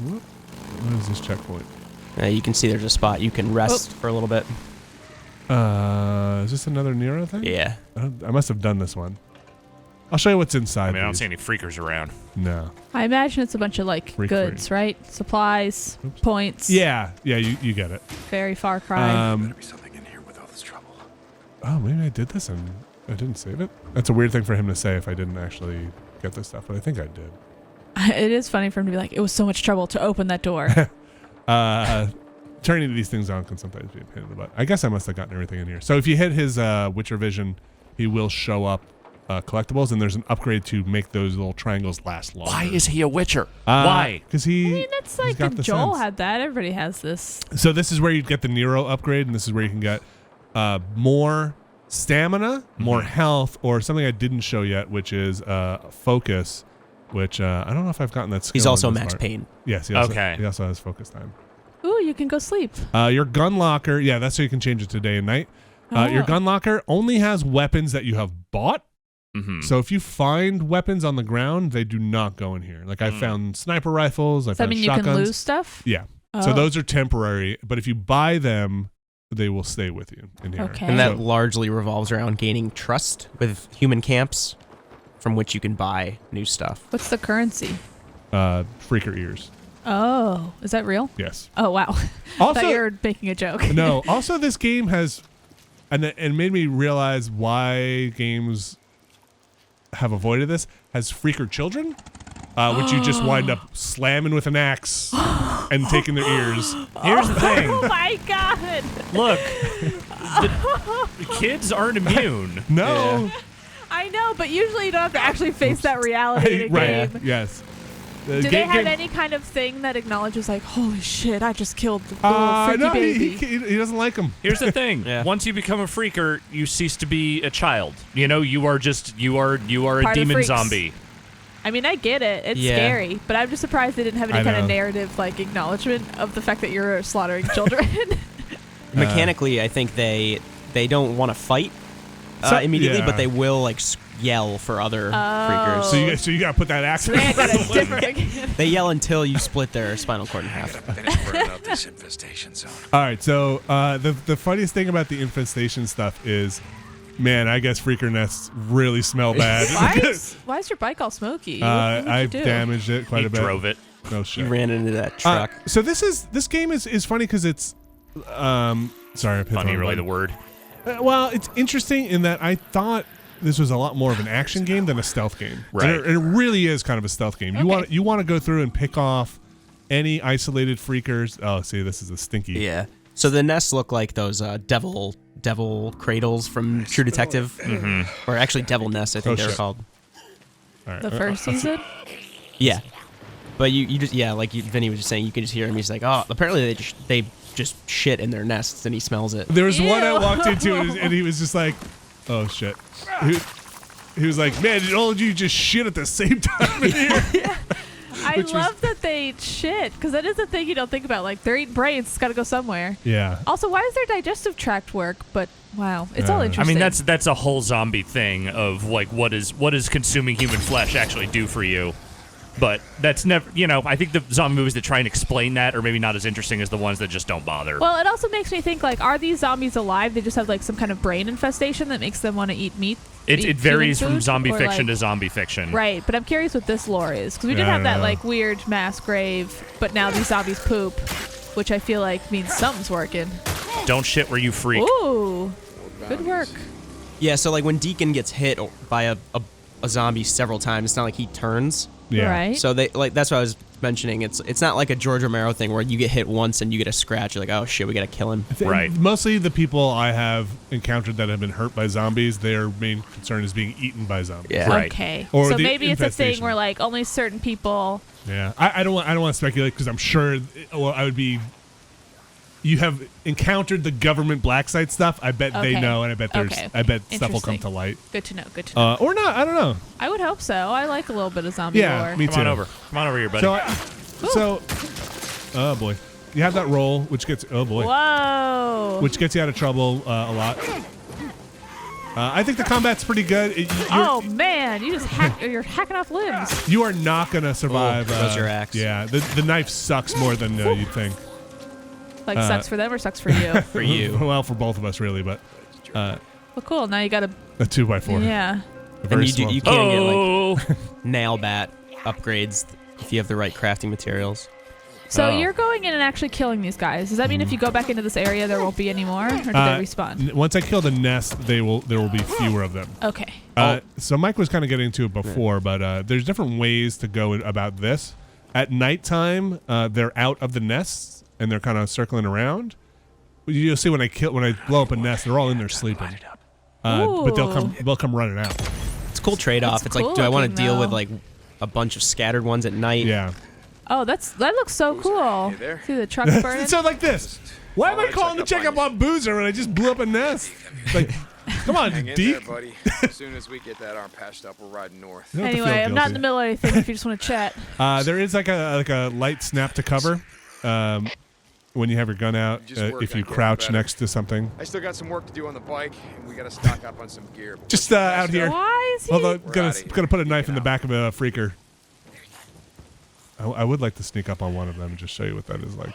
S1: What is this checkpoint?
S3: You can see there's a spot you can rest for a little bit.
S1: Is this another Nero thing?
S3: Yeah.
S1: I must have done this one. I'll show you what's inside.
S4: I mean, I don't
S1: these.
S4: see any freakers around.
S1: No.
S2: I imagine it's a bunch of like
S1: Freak
S2: goods, right? Supplies,
S1: Oops.
S2: points.
S1: Yeah, you get it.
S2: Very Far Cry.
S5: Better be something in here with all this trouble.
S1: Oh, maybe I did this and I didn't save it. That's a weird thing for him to say if I didn't actually get this stuff, but I think I did.
S2: It is funny for him to be like, it was so much trouble to open that door.
S1: Turning these things on can sometimes be a pain in the butt. I guess I must have gotten everything in here. So if you hit his Witcher vision, he will show up collectibles, and there's an upgrade to make those little triangles last longer.
S4: Why is he a Witcher? Why?
S1: Because
S2: I mean, that's like
S1: got the
S2: Joel
S1: sense.
S2: had that. Everybody has this.
S1: So this is where you get the Nero upgrade, and this is where you can get more stamina, more health, or something I didn't show yet, which is focus, which I don't know if I've gotten that skill.
S3: He's also
S1: in this
S3: Max
S1: part.
S3: Payne.
S1: Yes, he also has focus time.
S2: Ooh, you can go sleep.
S1: Your gun locker, yeah, that's so you can change it to day and night. Your gun locker only has weapons that you have bought.
S4: Mm-hmm.
S1: So if you find weapons on the ground, they do not go in here. Like I found sniper rifles, I
S2: Does that
S1: found
S2: mean
S1: shotguns.
S2: you can lose stuff?
S1: Yeah.
S2: Oh.
S1: So those are temporary, but if you buy them, they will stay with you in here.
S2: Okay.
S3: And that
S1: So-
S3: largely revolves around gaining trust with human camps, from which you can buy new stuff.
S2: What's the currency?
S1: freaker ears.
S2: Oh, is that real?
S1: Yes.
S2: Oh, wow.
S1: Also,
S2: I thought you were making a joke.
S1: no. Also, this game has, and made me realize why games have avoided this. Has freaker children. which you just wind up slamming with an axe and taking their ears.
S4: Here's the thing.
S2: Oh my god!
S4: Look, the kids aren't immune.
S1: No.
S2: I know, but usually you don't have to actually face that reality in a
S1: Right.
S2: game.
S1: Yes.
S2: Do they have any kind of thing that acknowledges like, holy shit, I just killed the little freaky
S1: no,
S2: baby?
S1: he doesn't like them.
S4: Here's the thing.
S3: Yeah.
S4: Once you become a freaker, you cease to be a child. You know, you are a
S2: Part of
S4: demon
S2: freaks.
S4: zombie.
S2: I mean, I get it. It's
S3: Yeah.
S2: scary, but I'm just surprised they didn't have any
S1: I
S2: kind of
S1: know.
S2: narrative like acknowledgement of the fact that you're slaughtering children.
S3: Mechanically, I think they don't want to fight immediately,
S1: yeah.
S3: but they will like yell for other freakers.
S1: So you got to put that axe.
S2: They got a different.
S3: They yell until you split their spinal cord in half.
S5: Finish burning up this infestation zone.
S1: All right. So the funniest thing about the infestation stuff is, man, I guess freaker nests really smell bad.
S2: Why is your bike all smoky? What
S1: I
S2: did you do?
S1: damaged it quite
S4: He
S1: a bit.
S4: drove it.
S1: No
S3: You
S1: shit.
S3: ran into that truck.
S1: So this game is funny because it's sorry, I hit
S4: Funny,
S1: the
S4: really, the
S1: button.
S4: word.
S1: Well, it's interesting in that I thought this was a lot more of an action game than a stealth game.
S4: Right.
S1: And it really is kind of a stealth game.
S2: Okay.
S1: You want to go through and pick off any isolated freakers. Oh, see, this is a stinky.
S3: Yeah. So the nests look like those devil cradles from True Detective, or actually devil nests, I think
S1: Oh,
S3: they're
S1: shit.
S3: called.
S1: All right.
S2: The first season?
S3: Yeah. But you just Vinny was just saying, you can just hear him. He's like, oh, apparently they just shit in their nests, and he smells it.
S1: There was one I
S2: Ew.
S1: walked into, and he was just like, "Oh shit." He was like, "Man, did all of you just shit at the same time in here?"
S2: I
S1: Which was-
S2: love that they shit, because that is a thing you don't think about. Like, they're eating brains. It's got to go somewhere.
S1: Yeah.
S2: Also, why does their digestive tract work? But, wow, it's all
S1: I
S2: interesting.
S4: I mean, that's a whole zombie thing of like what is consuming human flesh actually do for you. But that's never, I think the zombie movies that try and explain that are maybe not as interesting as the ones that just don't bother.
S2: Well, it also makes me think, like, are these zombies alive? They just have, like, some kind of brain infestation that makes them want to eat meat?
S4: It
S2: eat
S4: varies
S2: human
S4: from
S2: food?
S4: zombie
S2: Or,
S4: fiction
S2: like-
S4: to zombie fiction.
S2: Right, but I'm curious what this lore is. Because we did
S1: Yeah, I
S2: have that,
S1: don't know.
S2: like, weird mass grave, but now these zombies poop, which I feel like means something's working.
S4: Don't shit where you freak.
S2: Ooh, good work.
S3: Yeah. So like when Deacon gets hit by a zombie several times, it's not like he turns.
S1: Yeah.
S2: Right?
S3: So they like that's what I was mentioning. It's not like a George Romero thing where you get hit once and you get a scratch. You're like, oh shit, we gotta kill him.
S4: Right.
S1: Mostly the people I have encountered that have been hurt by zombies, their main concern is being eaten by zombies.
S3: Yeah.
S4: Right.
S2: Okay.
S1: Or
S2: So
S1: the
S2: maybe it's a thing
S1: infestation.
S2: where, like, only certain people.
S1: Yeah. I don't want to speculate because I'm sure. Well, I would be. You have encountered the government black site stuff. I bet they
S2: Okay.
S1: know, and I bet there's.
S2: Okay.
S1: I bet stuff will come
S2: Interesting.
S1: to light.
S2: Good to know. Good to know.
S1: Or not. I don't know.
S2: I would hope so. I like a little bit of zombie
S1: Yeah,
S2: lore.
S1: me too.
S4: Come on over. Come on over here, buddy.
S1: So, oh boy, you have that roll, which gets
S2: Whoa.
S1: which gets you out of trouble a lot. I think the combat's pretty good.
S2: Oh man, you're hacking off limbs.
S1: You are not gonna survive.
S3: Oh, goes your axe.
S1: Yeah, the knife sucks more than you'd think.
S2: Like, sucks for them or sucks for you?
S3: For you.
S1: Well, for both of us, really, but
S2: Well, cool. Now you got to.
S1: a 2x4.
S2: Yeah.
S1: Very
S3: And
S1: slow.
S3: you can get like
S4: oh,
S3: nail bat upgrades if you have the right crafting materials.
S2: So
S4: Oh.
S2: you're going in and actually killing these guys. Does that mean if you go back into this area, there won't be any more, or do they respawn?
S1: Once I kill the nest, there will be fewer of them.
S2: Okay.
S1: So Mike was kind of getting into it before, but there's different ways to go about this. At nighttime, they're out of the nests and they're kind of circling around. You'll see when I blow up a nest, they're all in there sleeping. But they'll come running out.
S3: It's a cool trade-off.
S2: It's
S3: It's like,
S2: cool
S3: do I want
S2: looking,
S3: to deal with
S2: though.
S3: like a bunch of scattered ones at night?
S1: Yeah.
S2: Oh, that looks so cool.
S5: You there?
S2: See the truck burning?
S1: So like this. Why am I calling to check up on Boozer when I just blew up a nest? Like, come on,
S5: Hang in there,
S1: Deke.
S5: buddy. As soon as we get that arm patched up, we're riding north.
S1: You don't have to
S2: Anyway,
S1: feel
S2: I'm not in the
S1: guilty.
S2: middle of anything if you just want to chat.
S1: There is like a light snap to cover when you have your gun out.
S5: Just work
S1: If
S5: on
S1: you
S5: getting
S1: crouch
S5: better.
S1: next to something.
S5: I still got some work to do on the bike, and we got to stock up on some gear. But
S1: Just
S5: once we
S1: out
S5: patch it
S1: here.
S5: up-
S2: Why is he?
S1: Although
S5: We're
S1: gonna
S5: outta here.
S1: put a knife in the
S5: Get
S1: back of a freaker. I would like to sneak up on one of them and just show you what that is like.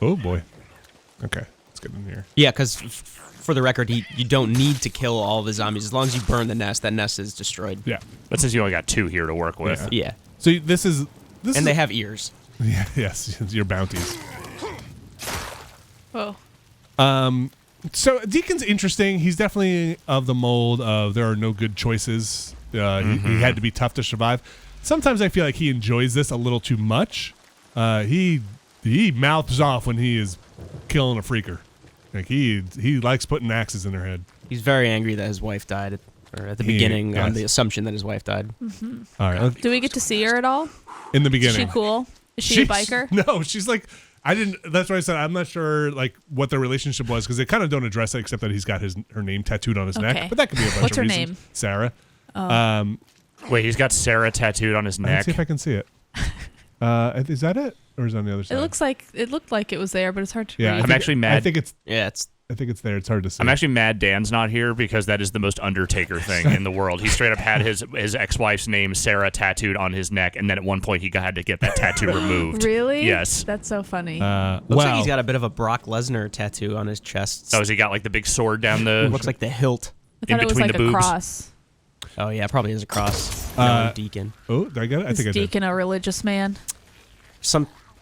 S1: Oh boy. Okay, let's get in here.
S3: Yeah, because for the record, you don't need to kill all the zombies. As long as you burn the nest, that nest is destroyed.
S1: Yeah.
S4: that says you only got 2 here to work with.
S3: Yeah.
S1: So this is
S3: And they have ears.
S1: yeah, yes, your bounties.
S2: Whoa.
S1: So Deacon's interesting. He's definitely of the mold of there are no good choices. He had to be tough to survive. sometimes I feel like he enjoys this a little too much. He mouths off when he is killing a freaker. Like he likes putting axes in their head.
S3: He's very angry that his wife died at the beginning on the assumption that his wife died.
S2: Mm-hmm.
S1: All right.
S2: Do we get to see her at all?
S1: In the beginning.
S2: Is she cool? Is she a biker?
S1: No, she's like, I didn't. That's why I said I'm not sure like what their relationship was because they kind of don't address it except that he's got her name tattooed on his neck. But that could be a bunch
S2: What's
S1: of
S2: her
S1: reasons.
S2: name?
S1: Sarah.
S2: Oh.
S4: Wait, he's got Sarah tattooed on his neck.
S1: Let's see if I can see it. Is that it, or is it on the other side?
S2: It looked like it was there, but it's hard to read.
S4: I'm actually mad.
S1: I think it's there. It's hard to see.
S4: I'm actually mad Dan's not here because that is the most Undertaker thing in the world. He straight up had his ex-wife's name Sarah tattooed on his neck, and then at one point he had to get that tattoo removed.
S2: Really?
S4: Yes.
S2: That's so funny.
S3: Looks like he's got a bit of a Brock Lesnar tattoo on his chest.
S4: So has he got like the big sword down the?
S3: Looks like the hilt.
S2: I thought it was like a cross.
S3: Oh yeah, probably is a cross. Deacon.
S1: Oh, did I get it? I think I did.
S2: Deacon a religious man?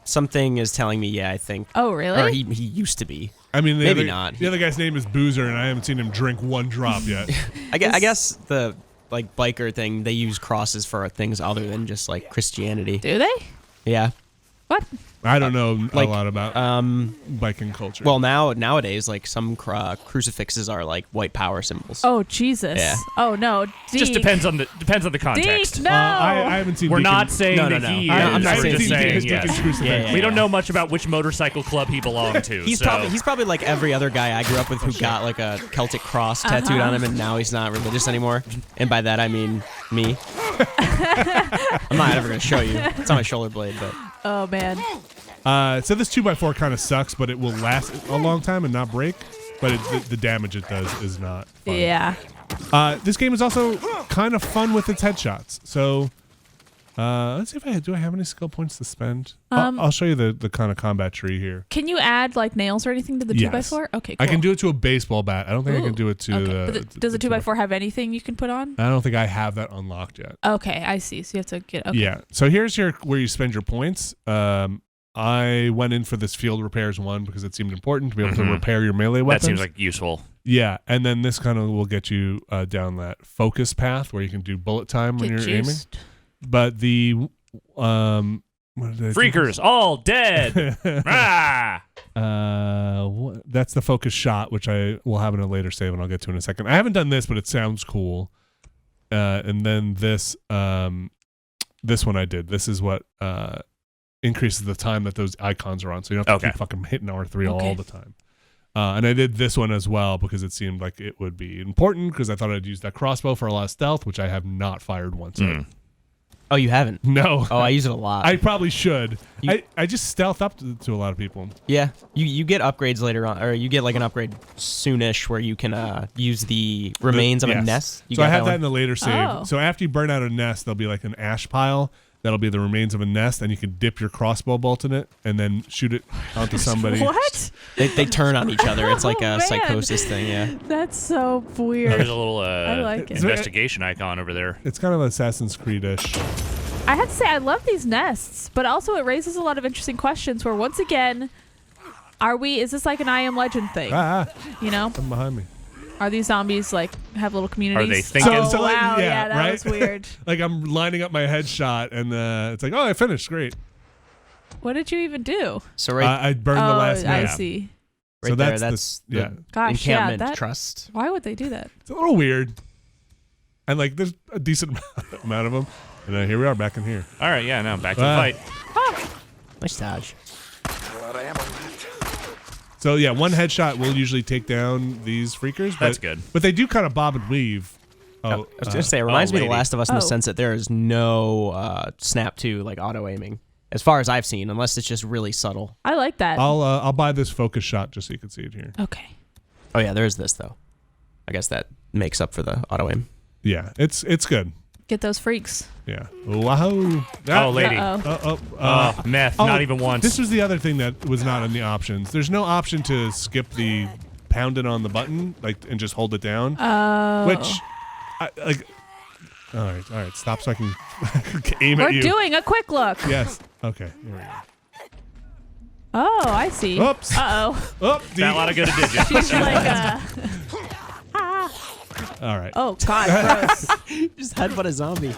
S3: Something is telling me, yeah, I think.
S2: Oh, really?
S3: Or he used to be.
S1: I mean,
S3: maybe not.
S1: The other guy's name is Boozer, and I haven't seen him drink one drop yet.
S3: I guess the like biker thing, they use crosses for things other than just like Christianity.
S2: Do they?
S3: Yeah.
S2: What?
S1: I don't know a lot about biking culture.
S3: Well, nowadays, like some crucifixes are like white power symbols.
S2: Oh Jesus!
S3: Yeah.
S2: Oh no!
S4: Just depends on the context.
S2: Deek, no.
S1: I haven't seen.
S4: We're
S1: Deacon.
S4: not saying that he is.
S3: I'm not
S4: We're
S3: saying
S4: just saying
S1: Deacon's
S4: yes.
S1: crucifix.
S4: We don't know much about which motorcycle club he belonged to.
S3: He's probably like every other guy I grew up with who got like a Celtic cross tattooed on him, and now he's not religious anymore. And by that I mean me. I'm not ever gonna show you. It's on my shoulder blade, but.
S2: Oh man.
S1: So this 2x4 kind of sucks, but it will last a long time and not break. But the damage it does is not fun.
S2: Yeah.
S1: This game is also kind of fun with its headshots. So let's see if I have any skill points to spend. I'll show you the kind of combat tree here.
S2: Can you add like nails or anything to the 2x4? Okay, cool.
S1: I can do it to a baseball bat. I don't think I can do it to
S2: But does the 2x4 have anything you can put on?
S1: I don't think I have that unlocked yet.
S2: Okay, I see. So you have to get. Okay.
S1: Yeah. So here's where you spend your points. I went in for this field repairs one because it seemed important to be able to repair your melee weapons.
S4: That seems like useful.
S1: Yeah, and then this kind of will get you down that focus path where you can do bullet time when you're aiming. But the
S4: Freakers all dead.
S1: That's the focus shot, which I will have in a later save, and I'll get to in a second. I haven't done this, but it sounds cool. And then this one I did. This is what increases the time that those icons are on, so you don't have to keep fucking hitting R3 all the time. And I did this one as well because it seemed like it would be important because I thought I'd use that crossbow for a lot of stealth, which I have not fired once yet.
S3: Oh, you haven't?
S1: No.
S3: Oh, I use it a lot.
S1: I probably should. I just stealth up to a lot of people.
S3: Yeah. You get upgrades later on, or you get like an upgrade soonish where you can use the remains of a nest.
S1: So I have that in the later save. So after you burn out a nest, there'll be like an ash pile. That'll be the remains of a nest, and you can dip your crossbow bolt in it and then shoot it onto somebody.
S2: What?
S3: They turn on each other. It's like a psychosis thing, yeah.
S2: That's so weird.
S4: There's a little
S2: I like it.
S4: investigation icon over there.
S1: It's kind of Assassin's Creed-ish.
S2: I have to say, I love these nests, but also it raises a lot of interesting questions where, once again, is this like an I Am Legend thing? You know?
S1: Come behind me.
S2: Are these zombies like have little communities?
S4: Are they thinking?
S2: Oh, wow, yeah, that
S1: right?
S2: was weird.
S1: Like I'm lining up my headshot, and it's like, oh, I finished. Great.
S2: What did you even do?
S3: So
S1: I burned the last
S2: I
S1: nest.
S2: see.
S3: Right
S1: so
S3: there,
S1: that's
S2: Gosh,
S3: encampment trust.
S2: Why would they do that?
S1: It's a little weird. And like there's a decent amount of them. And here we are back in here.
S4: All right, yeah, now back to the fight.
S3: Nice dodge.
S1: So yeah, one headshot will usually take down these freakers.
S4: That's good.
S1: But they do kind of bob and weave.
S3: I was gonna say, it reminds me of The Last of Us in the sense that there is no snap to like auto aiming, as far as I've seen, unless it's just really subtle.
S2: I like that.
S1: I'll buy this focus shot just so you can see it here.
S2: Okay.
S3: Oh yeah, there's this though. I guess that makes up for the auto aim.
S1: Yeah, it's good.
S2: Get those freaks.
S1: Yeah. Wow.
S4: Oh, lady. Meth. Not even once.
S1: This was the other thing that was not in the options. There's no option to skip the pound it on the button, and just hold it down. Which, all right. Stop so I can aim at you.
S2: We're doing a quick look.
S1: Yes. Okay. Here we go.
S2: Oh, I see.
S1: Oops.
S2: Uh-oh.
S4: Not a lot of good digits.
S2: She's like,
S1: All right.
S2: Oh, God, gross.
S3: Just headbutt a zombie.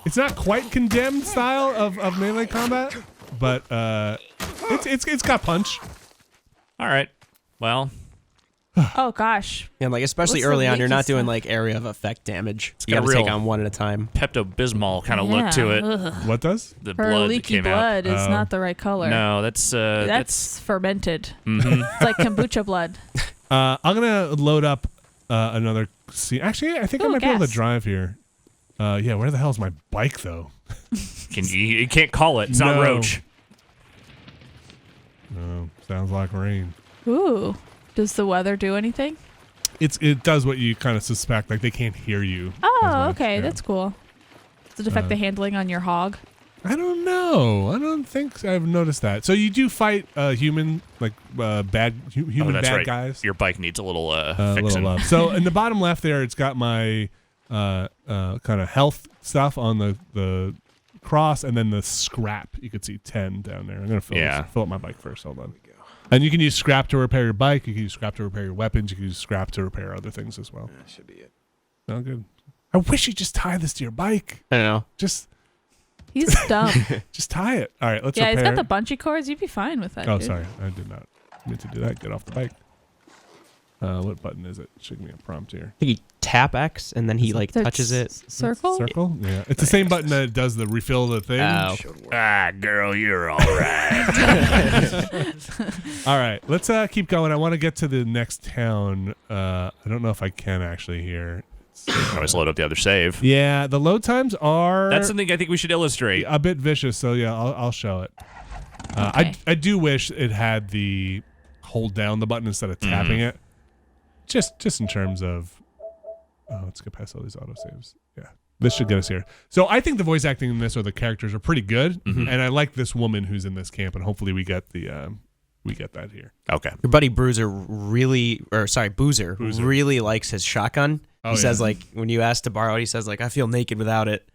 S1: It's not quite Condemned style of melee combat, but it's got punch.
S4: All right. Well,
S2: Oh gosh.
S3: And like especially
S2: What's the
S3: early on, you're
S2: leaky
S3: not doing
S2: stuff?
S3: like area of effect damage. You
S4: got
S3: got to
S4: a
S3: take
S4: real-
S3: on one at a time.
S4: Pepto-Bismol kind of look to it.
S2: Ugh.
S1: What does?
S4: The
S2: Her
S4: blood that
S2: leaky
S4: came out.
S2: blood is not the right color.
S4: No, that's
S2: fermented.
S4: mhm.
S2: It's like kombucha blood.
S1: I'm gonna load up another scene. Actually, I think I
S2: Ooh,
S1: might be able to
S2: gas.
S1: drive here. Yeah, where the hell's my bike though?
S4: You can't call it. It's not
S1: No.
S4: Roach.
S1: Oh, sounds like rain.
S2: Ooh. Does the weather do anything?
S1: It does what you kind of suspect. Like they can't hear you.
S2: Oh,
S1: as much,
S2: okay.
S1: yeah.
S2: That's cool. Does it affect the handling on your hog?
S1: I don't know. I don't think I've noticed that. So you do fight human human
S4: that's
S1: bad
S4: right.
S1: guys.
S4: Your bike needs a little
S1: A
S4: fixing.
S1: little love. So in the bottom left there, it's got my kind of health stuff on the cross, and then the scrap. You could see 10 down there. I'm gonna fill up my bike first. Hold on. And you can use scrap to repair your bike. You can use scrap to repair your weapons. You can use scrap to repair other things as well.
S5: That should be it.
S1: Oh, good. I wish you just tie this to your bike.
S3: I don't know.
S1: Just
S2: He's dumb.
S1: tie it. All right, let's
S2: Yeah, he's
S1: repair.
S2: got the bungee cords. You'd be fine with that.
S1: Oh,
S2: dude.
S1: sorry. I did not mean to do that. Get off the bike. What button is it? Should give me a prompt here.
S3: I think he tap X and then he like
S2: So
S3: touches it.
S2: it's circle?
S1: Circle? Yeah. It's the same button that does the refill the thing.
S3: Oh.
S4: Ah, girl, you're all right.
S1: All right. Let's keep going. I want to get to the next town. I don't know if I can actually here.
S4: Always load up the other save.
S1: Yeah, the load times are
S4: That's something I think we should illustrate.
S1: a bit vicious, so yeah, I'll show it.
S2: Okay.
S1: I do wish it had the hold down the button instead of tapping it. Just in terms of let's get past all these autosaves. Yeah. This should get us here. So I think the voice acting in this or the characters are pretty good, and I like this woman who's in this camp, and hopefully we get that here.
S4: Okay.
S3: Your buddy Boozer really likes his shotgun.
S1: Oh,
S3: He
S1: yeah.
S3: says like when you ask to borrow it, he says like I feel naked without it,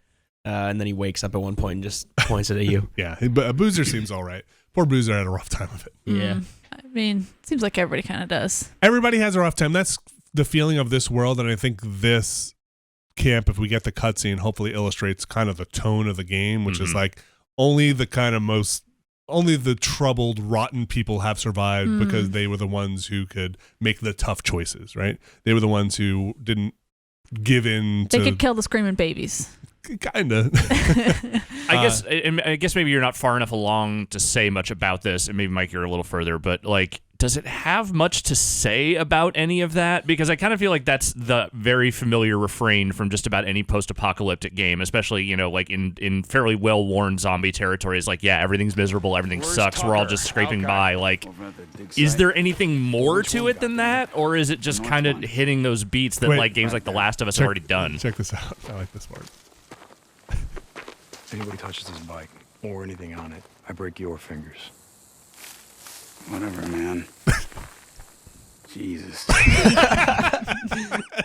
S3: and then he wakes up at one point and just points it at you.
S1: Yeah, but Boozer seems all right. Poor Boozer had a rough time of it.
S3: Yeah.
S2: I mean, seems like everybody kind of does.
S1: Everybody has a rough time. That's the feeling of this world, and I think this camp, if we get the cutscene, hopefully illustrates kind of the tone of the game, which is like only the troubled, rotten people have survived because they were the ones who could make the tough choices, right? They were the ones who didn't give in
S2: They
S1: to
S2: could kill the screaming babies.
S1: kinda.
S4: I guess maybe you're not far enough along to say much about this, and maybe Mike, you're a little further. But like, does it have much to say about any of that? Because I kind of feel like that's the very familiar refrain from just about any post-apocalyptic game, especially like in fairly well-worn zombie territories. Like, yeah, everything's miserable, everything sucks, we're all just scraping by. Like, is there anything more to it than that, or is it just kind of hitting those beats that
S1: Wait.
S4: like games like The Last of Us have already done?
S1: Check this out. I like this part.
S7: If anybody touches this bike or anything on it, I break your fingers. Whatever, man. Jesus.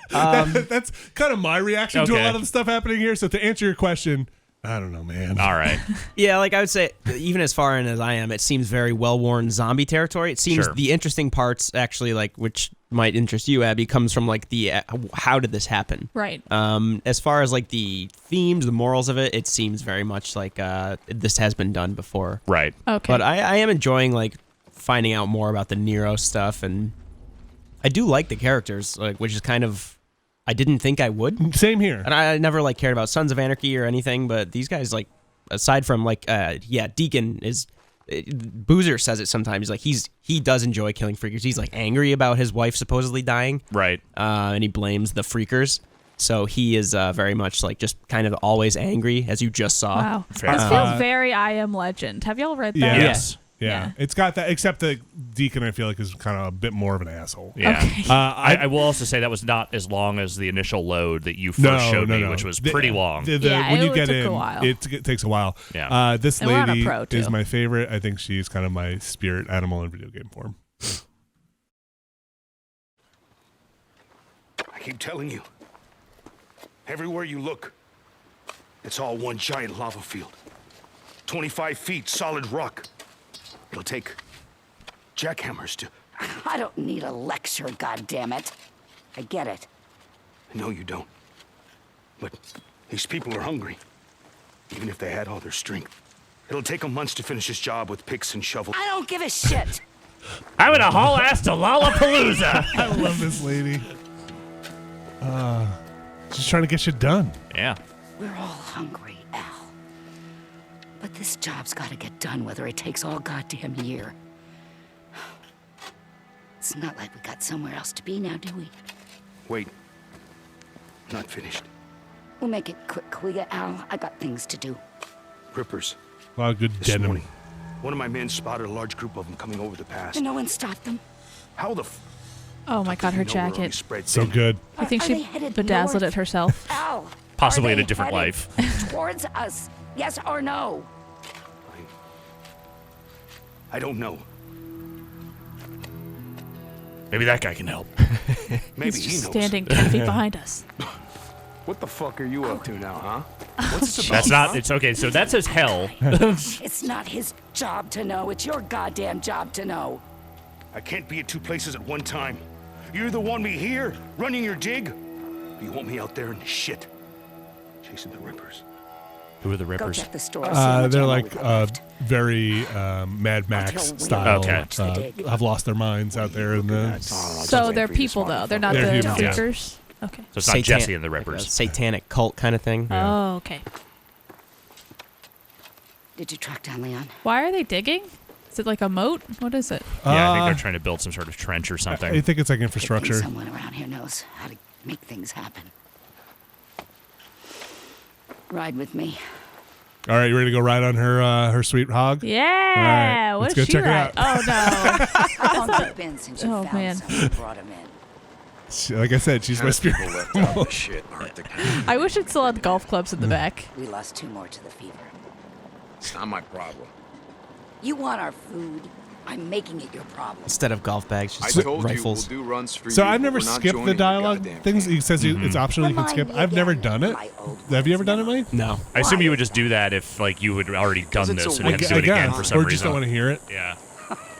S1: That's kind of my reaction to a
S4: Okay.
S1: lot of the stuff happening here. So to answer your question, I don't know, man.
S4: All right.
S3: Yeah, like I would say, even as far in as I am, it seems very well-worn zombie territory. It seems
S4: Sure.
S3: the interesting parts, actually, like which might interest you, Abby, comes from like the how did this happen?
S2: Right.
S3: As far as like the themes, the morals of it, it seems very much like this has been done before.
S4: Right.
S2: Okay.
S3: But I am enjoying like finding out more about the Nero stuff, and I do like the characters, like which is kind of I didn't think I would.
S1: Same here.
S3: And I never like cared about Sons of Anarchy or anything, but these guys like aside from like Deacon is Boozer says it sometimes like he does enjoy killing freakers. He's like angry about his wife supposedly dying,
S4: Right.
S3: and he blames the freakers. So he is very much like just kind of always angry, as you just saw.
S2: Wow.
S4: Fair.
S2: This feels very I Am Legend. Have y'all read that?
S1: Yeah.
S4: Yes.
S1: Yeah.
S2: Yeah.
S1: It's got that, except the Deacon, I feel like, is kind of a bit more of an asshole.
S4: Yeah.
S2: Okay.
S4: I will also say that was not as long as the initial load that you first showed me, which was pretty long.
S2: Yeah,
S1: when you
S2: it
S1: get
S2: took a
S1: in,
S2: while.
S1: it takes a while.
S4: Yeah.
S1: This
S2: And we're on a
S1: lady
S2: pro, too.
S1: is my favorite. I think she's kind of my spirit animal in video game form.
S7: I keep telling you. Everywhere you look, it's all one giant lava field. 25 feet solid rock. It'll take jackhammers to...
S8: I don't need a lecture, goddammit. I get it.
S7: No, you don't. But these people are hungry. Even if they had all their strength. It'll take them months to finish this job with picks and shovels.
S8: I don't give a shit.
S4: I'm gonna haul ass to Lollapalooza.
S1: I love this lady. She's trying to get shit done.
S4: Yeah.
S8: We're all hungry, Al. But this job's gotta get done whether it takes all goddamn year. It's not like we got somewhere else to be now, do we?
S7: Wait. Not finished.
S8: We'll make it quick, will ya, Al? I got things to do.
S7: Rippers.
S1: A lot of good
S7: This
S1: denim.
S7: morning, one of my men spotted a large group of them coming over the pass.
S8: And no one stopped them.
S7: How the
S2: Oh my god, her
S7: you know we're only
S2: jacket.
S7: spread
S1: So
S7: thin?
S1: good.
S2: I think
S8: Are
S2: she
S8: they headed
S2: bedazzled
S8: north?
S2: it herself.
S8: Al,
S4: Possibly
S8: are
S4: in a
S8: they
S4: different
S8: headed
S4: life.
S8: towards us, yes or no?
S7: I don't know.
S4: Maybe that guy can help.
S7: Maybe
S2: He's
S7: he
S2: just
S7: knows.
S2: standing 10 feet behind us.
S5: What the fuck are you up to now, huh? What's this about?
S4: That's not. It's okay. So that says hell.
S8: It's not his job to know. It's your goddamn job to know.
S7: I can't be at two places at one time. You either want me here, running your dig, or you want me out there in the shit, chasing the Rippers.
S4: Who are the
S8: Go
S4: Rippers?
S8: check the store. see how much
S1: They're
S8: ammo
S1: like
S8: we've got left.
S1: very Mad Max
S8: Until we
S1: style.
S4: Okay.
S8: watch the dig.
S1: Have lost their minds out there in the.
S2: So they're people, though. They're not
S1: They're
S2: the
S1: humans, yeah.
S2: freakers. Okay.
S4: So it's not Jesse and the
S3: like a
S4: Rippers.
S3: satanic cult kind of thing.
S2: Oh, okay.
S8: Did you track down Leon?
S2: Why are they digging? Is it like a moat? What is it?
S4: Yeah, I think they're trying to build some sort of trench or something.
S1: I think it's like
S8: Good thing
S1: infrastructure.
S8: someone around here knows how to make things happen. Ride with me.
S1: All right, you ready to go ride on her sweet hog?
S2: Yeah.
S1: All right,
S2: What
S1: let's
S2: is
S1: go
S2: she
S1: check it
S2: like?
S1: out.
S2: Oh, no.
S8: How long you been since you
S2: Oh,
S8: found
S2: man.
S8: someone and brought him in?
S1: Like I said, she's my spirit.
S5: People left out the shit, aren't they?
S2: I wish it still had golf clubs in the back.
S8: We lost 2 more to the fever.
S5: It's not my problem.
S8: You want our food? I'm making it your problem.
S3: Instead of golf bags,
S5: I
S3: just
S5: told
S3: rifles.
S5: you we'll do runs for
S1: So
S5: you.
S1: I've
S5: but
S1: never
S5: we're not
S1: skipped the
S5: joining
S1: dialogue
S5: goddamn
S1: things.
S5: gang.
S1: It says it's optional you can
S8: Remind
S1: skip.
S8: me
S1: I've never
S8: again,
S1: done it.
S8: my old
S1: Have you ever done it,
S8: friends,
S1: Mike?
S3: No.
S4: I assume you would just do that if like you had already done
S5: it's
S4: this
S5: a
S4: and you had to do it again for some
S1: or
S4: reason.
S1: just don't want to hear it.
S4: Yeah.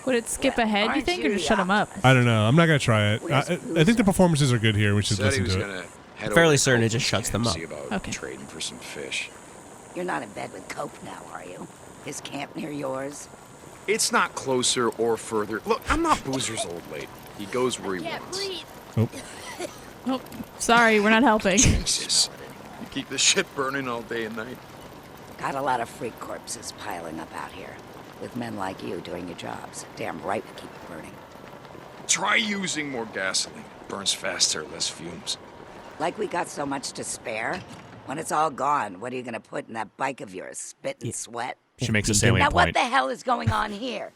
S2: Would it skip ahead, you
S8: Aren't
S2: think, or
S8: you
S2: just shut them up?
S1: I don't know. I'm not gonna try it.
S8: Where's
S1: I think the performances are good here. We should
S5: Said
S1: listen
S5: he was
S1: to it.
S5: gonna head
S3: Fairly
S5: over to
S3: certain it
S5: Cope's
S3: just shuts them
S5: camp,
S3: up.
S5: see about
S2: Okay.
S5: trading for some fish.
S8: You're not in bed with Cope now, are you? His camp near yours?
S5: It's not closer or further. Look, I'm not Boozer's old lady. He goes where he wants.
S2: Oh, sorry, we're not helping.
S5: Jesus. You keep this shit burning all day and night.
S8: Got a lot of freak corpses piling up out here. With men like you doing your jobs. Damn right we keep it burning.
S5: Try using more gasoline. Burns faster, less fumes.
S8: Like we got so much to spare. When it's all gone, what are you gonna put in that bike of yours? Spit and sweat?
S4: She makes a
S8: Now
S4: salient
S8: what
S4: point.
S8: the hell is going on here?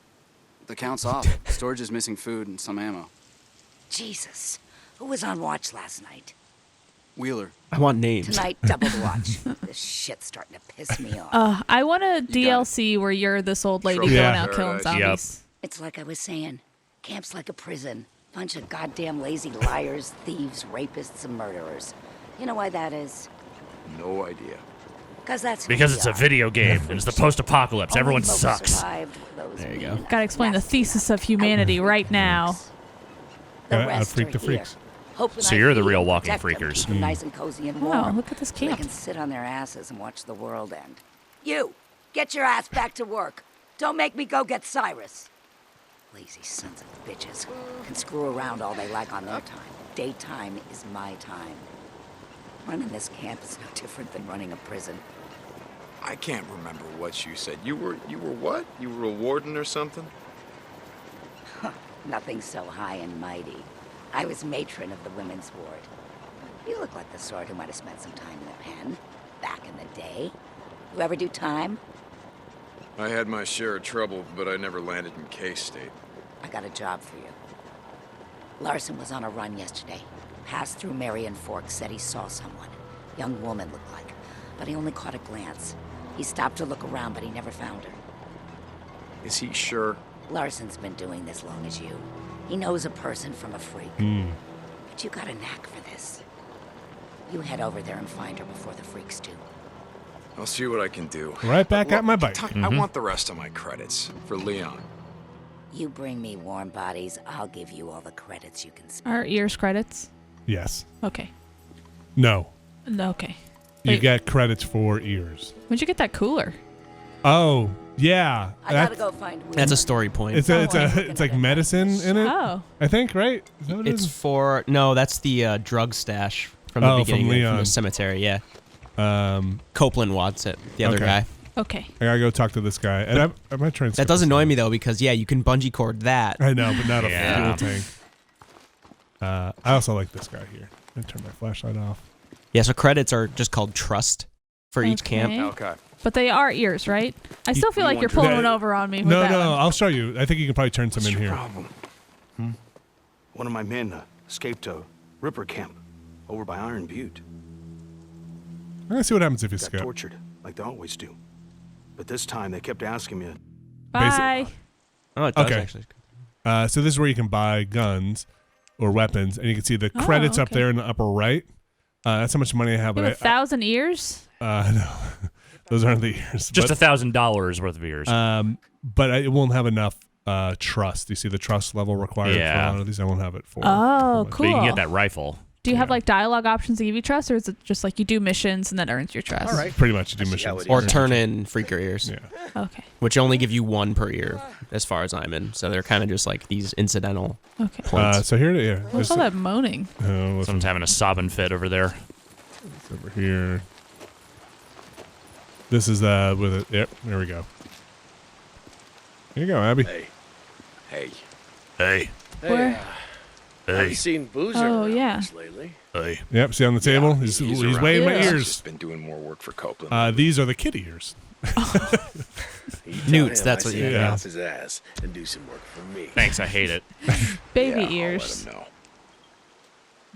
S9: The count's off. Storage is missing food and some ammo.
S8: Jesus. Who was on watch last night?
S9: Wheeler.
S3: I want names.
S8: Tonight, double the watch. This shit's starting to piss me off.
S2: I want a DLC where you're this old lady
S5: Trouble
S2: going
S1: in
S2: out killing
S5: paradise.
S2: zombies.
S8: It's like I was saying. Camp's like a prison. Bunch of goddamn lazy liars, thieves, rapists, and murderers. You know why that is?
S5: No idea.
S8: Because that's who
S4: Because
S8: we
S4: it's a
S8: are.
S4: video game and it's the post-apocalypse.
S8: Only
S4: Everyone
S8: folks
S4: sucks.
S8: survived those
S3: There you go.
S8: mean,
S2: Gotta explain the
S8: nasty
S2: thesis of humanity right now.
S8: The
S1: Gotta
S8: rest
S1: outfreak
S8: are
S1: the
S8: here,
S1: freaks.
S8: hoping
S4: So
S8: I
S4: you're the
S8: feed
S4: real
S8: and
S4: walking
S8: protect them,
S4: freakers.
S8: keep them nice and cozy and
S2: Wow,
S8: warm.
S2: look at this
S8: So they
S2: camp.
S8: can sit on their asses and watch the world end. You, get your ass back to work. Don't make me go get Cyrus. Lazy sons of bitches can screw around all they like on their time. Daytime is my time. Running this camp is no different than running a prison.
S5: I can't remember what you said. You were what? You were a warden or something?
S8: Nothing so high and mighty. I was matron of the women's ward. You look like the sort who might have spent some time in the pen back in the day. You ever do time?
S5: I had my share of trouble, but I never landed in K-State.
S8: I got a job for you. Larson was on a run yesterday. Passed through Marion Fork, said he saw someone. Young woman looked like, but he only caught a glance. He stopped to look around, but he never found her.
S5: Is he sure?
S8: Larson's been doing this long as you. He knows a person from a freak. But you got a knack for this. You head over there and find her before the freaks do.
S5: I'll see what I can do.
S1: Right back
S5: Look,
S1: at my bike.
S5: I want the rest of my credits for Leon.
S8: You bring me warm bodies, I'll give you all the credits you can spend.
S2: Are ears credits?
S1: Yes.
S2: Okay.
S1: No.
S2: Okay.
S1: you
S2: Wait.
S1: get credits for ears.
S2: When'd you get that cooler?
S1: Oh, yeah.
S8: I gotta go find Will.
S3: That's a story point.
S1: It's like medicine in it.
S2: Oh.
S1: I think, right? Is that what it
S3: It's
S1: is?
S3: for that's the drug stash from the beginning
S1: from
S3: from
S1: Leon.
S3: the cemetery. Yeah. Copeland wants it. The other
S1: Okay.
S3: guy.
S2: Okay.
S1: I gotta go talk to this guy. And I might try and
S3: That does annoy me though because you can bungee cord that.
S1: I know, but not a
S4: Yeah.
S1: fuel tank. I also like this guy here. I'm gonna turn my flashlight off.
S3: Yeah. So credits are just called trust for each camp.
S5: Okay.
S2: But they are ears, right? I still feel like you're pulling
S1: that-
S2: one over on me with
S1: No,
S2: that
S1: no,
S2: one.
S1: I'll show you. I think you can probably turn some
S7: What's
S1: in
S7: your
S1: here.
S7: problem? One of my men escaped a Ripper camp over by Iron Butte.
S1: I'm gonna see what happens if you
S7: Got
S1: skip.
S7: tortured, like they always do. But this time they kept asking me.
S2: Bye.
S3: Oh, it does
S1: Okay.
S3: actually.
S1: So this is where you can buy guns or weapons, and you can see the credits up
S2: okay.
S1: there in the upper right. That's how much money I have.
S2: You
S1: But
S2: have 1,000 ears?
S1: no, those aren't the ears.
S4: Just
S1: but,
S4: $1,000 worth of ears.
S1: but it won't have enough trust. You see the trust level required for a
S4: Yeah.
S1: lot of these. I won't have it for.
S2: Oh,
S1: for
S2: cool.
S4: But you can get that rifle.
S2: Do you have like dialogue options to give you trust, or is it just like you do missions and that earns your trust?
S5: All right.
S1: Pretty much, you do
S5: I see
S1: missions.
S5: how it
S3: Or
S5: is.
S3: turn in freaker ears,
S1: Yeah.
S2: Okay.
S3: which only give you one per ear, as far as I'm in. So they're kind of just like these incidental
S2: Okay.
S3: points.
S1: So here, yeah.
S2: What's all that moaning?
S4: Someone's having a sobbing fit over there.
S1: It's over here. This is with it. Yep. There we go. Here you go, Abby.
S6: Hey.
S5: Hey.
S6: Hey.
S2: Where?
S6: Hey.
S5: seen Boozer
S2: Oh,
S5: around
S2: yeah.
S5: much lately.
S6: Hey.
S1: Yep. See on the table. He's
S5: around.
S1: weighing my
S2: Yeah.
S1: ears.
S5: Just been doing more work for Copeland.
S1: These are the kid ears.
S6: You tell
S3: Newts,
S6: him
S3: that's
S6: I
S3: what
S6: said
S3: you-
S6: get
S1: yeah.
S6: off his ass and do some work for me.
S4: Thanks, I hate it.
S2: Baby
S5: Yeah, I'll
S2: ears.
S5: let him know.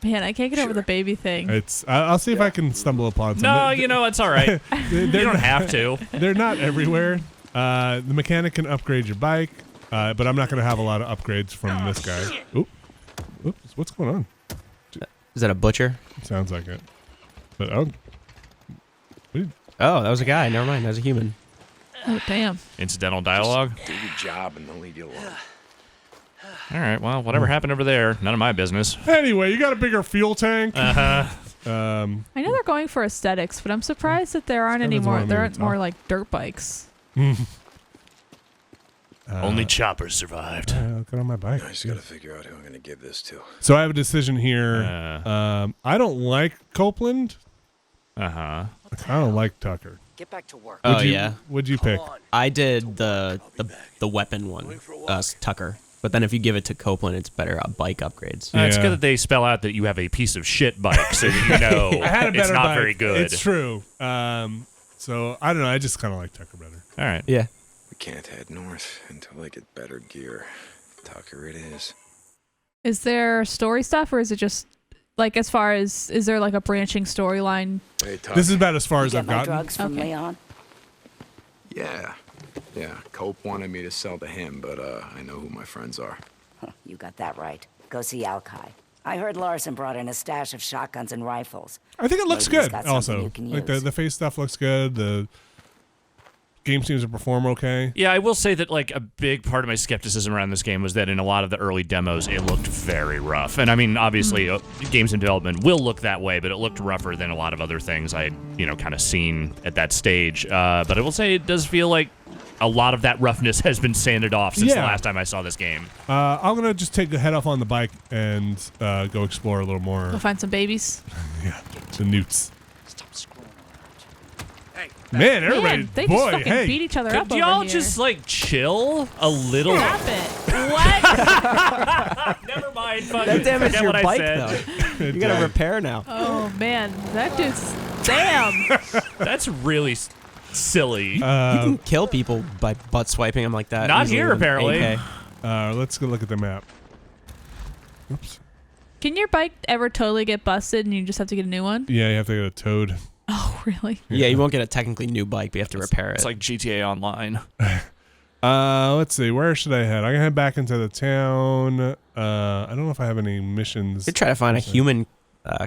S2: Man, I can't get over the baby thing.
S1: It's. I'll see if I can stumble upon some.
S4: No, you know, it's all right.
S1: They're
S4: You don't have to.
S1: They're not everywhere. The mechanic can upgrade your bike, but I'm not going to have a lot of upgrades from this guy. Oop. Oops. What's going on?
S3: Is that a butcher?
S1: Sounds like it. But
S3: Oh, that was a guy. Never mind. That was a human.
S2: Oh, damn.
S4: Incidental dialogue.
S5: Do your job and they'll leave you alone.
S4: All right, well, whatever happened over there, none of my business.
S1: anyway, you got a bigger fuel tank.
S4: Uh-huh.
S2: I know they're going for aesthetics, but I'm surprised that there aren't any
S1: Depends
S2: more.
S1: on
S2: There
S1: the
S2: aren't
S1: top.
S2: more like dirt bikes.
S6: Only choppers survived.
S1: I'll get on my bike.
S5: I just gotta figure out who I'm gonna give this to.
S1: So I have a decision here.
S4: Uh.
S1: I don't like Copeland.
S4: Uh-huh.
S1: I don't like Tucker.
S8: Get back to work.
S3: Oh,
S1: What'd you-
S3: yeah.
S1: What'd you pick?
S3: I did the weapon one, Tucker. But then if you give it to Copeland, it's better bike upgrades.
S4: It's
S1: Yeah.
S4: good that they spell out that you have a piece of shit bike so that you know
S1: I had a better
S4: it's not
S1: bike.
S4: very good.
S1: It's true. So I don't know. I just kind of like Tucker better.
S4: All right.
S3: Yeah.
S5: We can't head north until I get better gear. Tucker it is.
S2: Is there story stuff, or is it just like as far as is there like a branching storyline?
S5: Hey, Tucker.
S1: This is about as far as
S8: Get
S1: I've
S8: my
S1: gotten.
S8: drugs from
S2: Okay.
S8: Leon.
S5: Yeah. Yeah. Cope wanted me to sell to him, but I know who my friends are.
S8: Huh, you got that right. Go see Alki. I heard Larson brought in a stash of shotguns and rifles.
S1: I think it looks
S8: Maybe he's
S1: good.
S8: got something
S1: Also,
S8: you can
S1: like
S8: use.
S1: the face stuff looks good. The game seems to perform okay.
S4: Yeah, I will say that like a big part of my skepticism around this game was that in a lot of the early demos, it looked very rough. And I mean, obviously, games in development will look that way, but it looked rougher than a lot of other things I'd kind of seen at that stage. But I will say it does feel like a lot of that roughness has been sanded off since the
S1: Yeah.
S4: last time I saw this game.
S1: I'm gonna just take the head off on the bike and go explore a little more.
S2: Go find some babies.
S1: Yeah, the newts.
S5: Stop screwing around. Hey,
S1: Man, everybody,
S2: Man, they
S1: boy,
S2: just fucking
S1: hey.
S2: beat each other up
S4: Could
S2: over
S4: y'all
S2: here.
S4: just like chill a little?
S2: Stop it? What?
S4: Never mind. Fuck
S3: That
S4: it.
S3: damaged
S4: Forget
S3: your
S4: what I
S3: bike,
S4: said.
S3: though. You gotta repair now.
S2: Oh man, that dude's damn.
S4: That's really silly.
S3: You can kill people by butt swiping them like that.
S4: Not
S3: easily
S4: here,
S3: with an
S4: apparently.
S3: AK.
S1: Let's go look at the map. Oops.
S2: Can your bike ever totally get busted and you just have to get a new one?
S1: Yeah, you have to get a toad.
S2: Oh really?
S3: Yeah, you won't get a technically new bike, but you have to repair it.
S4: It's like GTA Online.
S1: Let's see. Where should I head? I can head back into the town. I don't know if I have any missions.
S3: you could try to find a human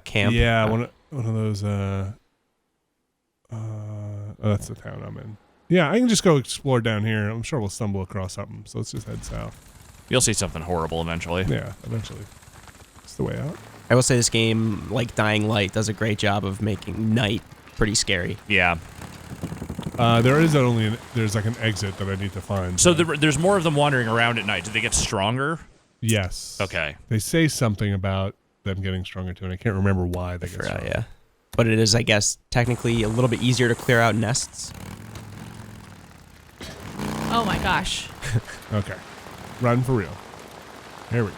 S3: camp.
S1: Yeah, one of those. That's the town I'm in. Yeah, I can just go explore down here. I'm sure we'll stumble across something. So let's just head south.
S4: You'll see something horrible eventually.
S1: Yeah, eventually. It's the way out.
S3: I will say this game, like Dying Light, does a great job of making night pretty scary.
S4: Yeah.
S1: There's like an exit that I need to find.
S4: So there's more of them wandering around at night. Do they get stronger?
S1: Yes.
S4: Okay.
S1: They say something about them getting stronger too, and I can't remember why they get stronger.
S3: Yeah. But it is, I guess, technically a little bit easier to clear out nests.
S2: Oh my gosh.
S1: Okay. Run for real. Here we go.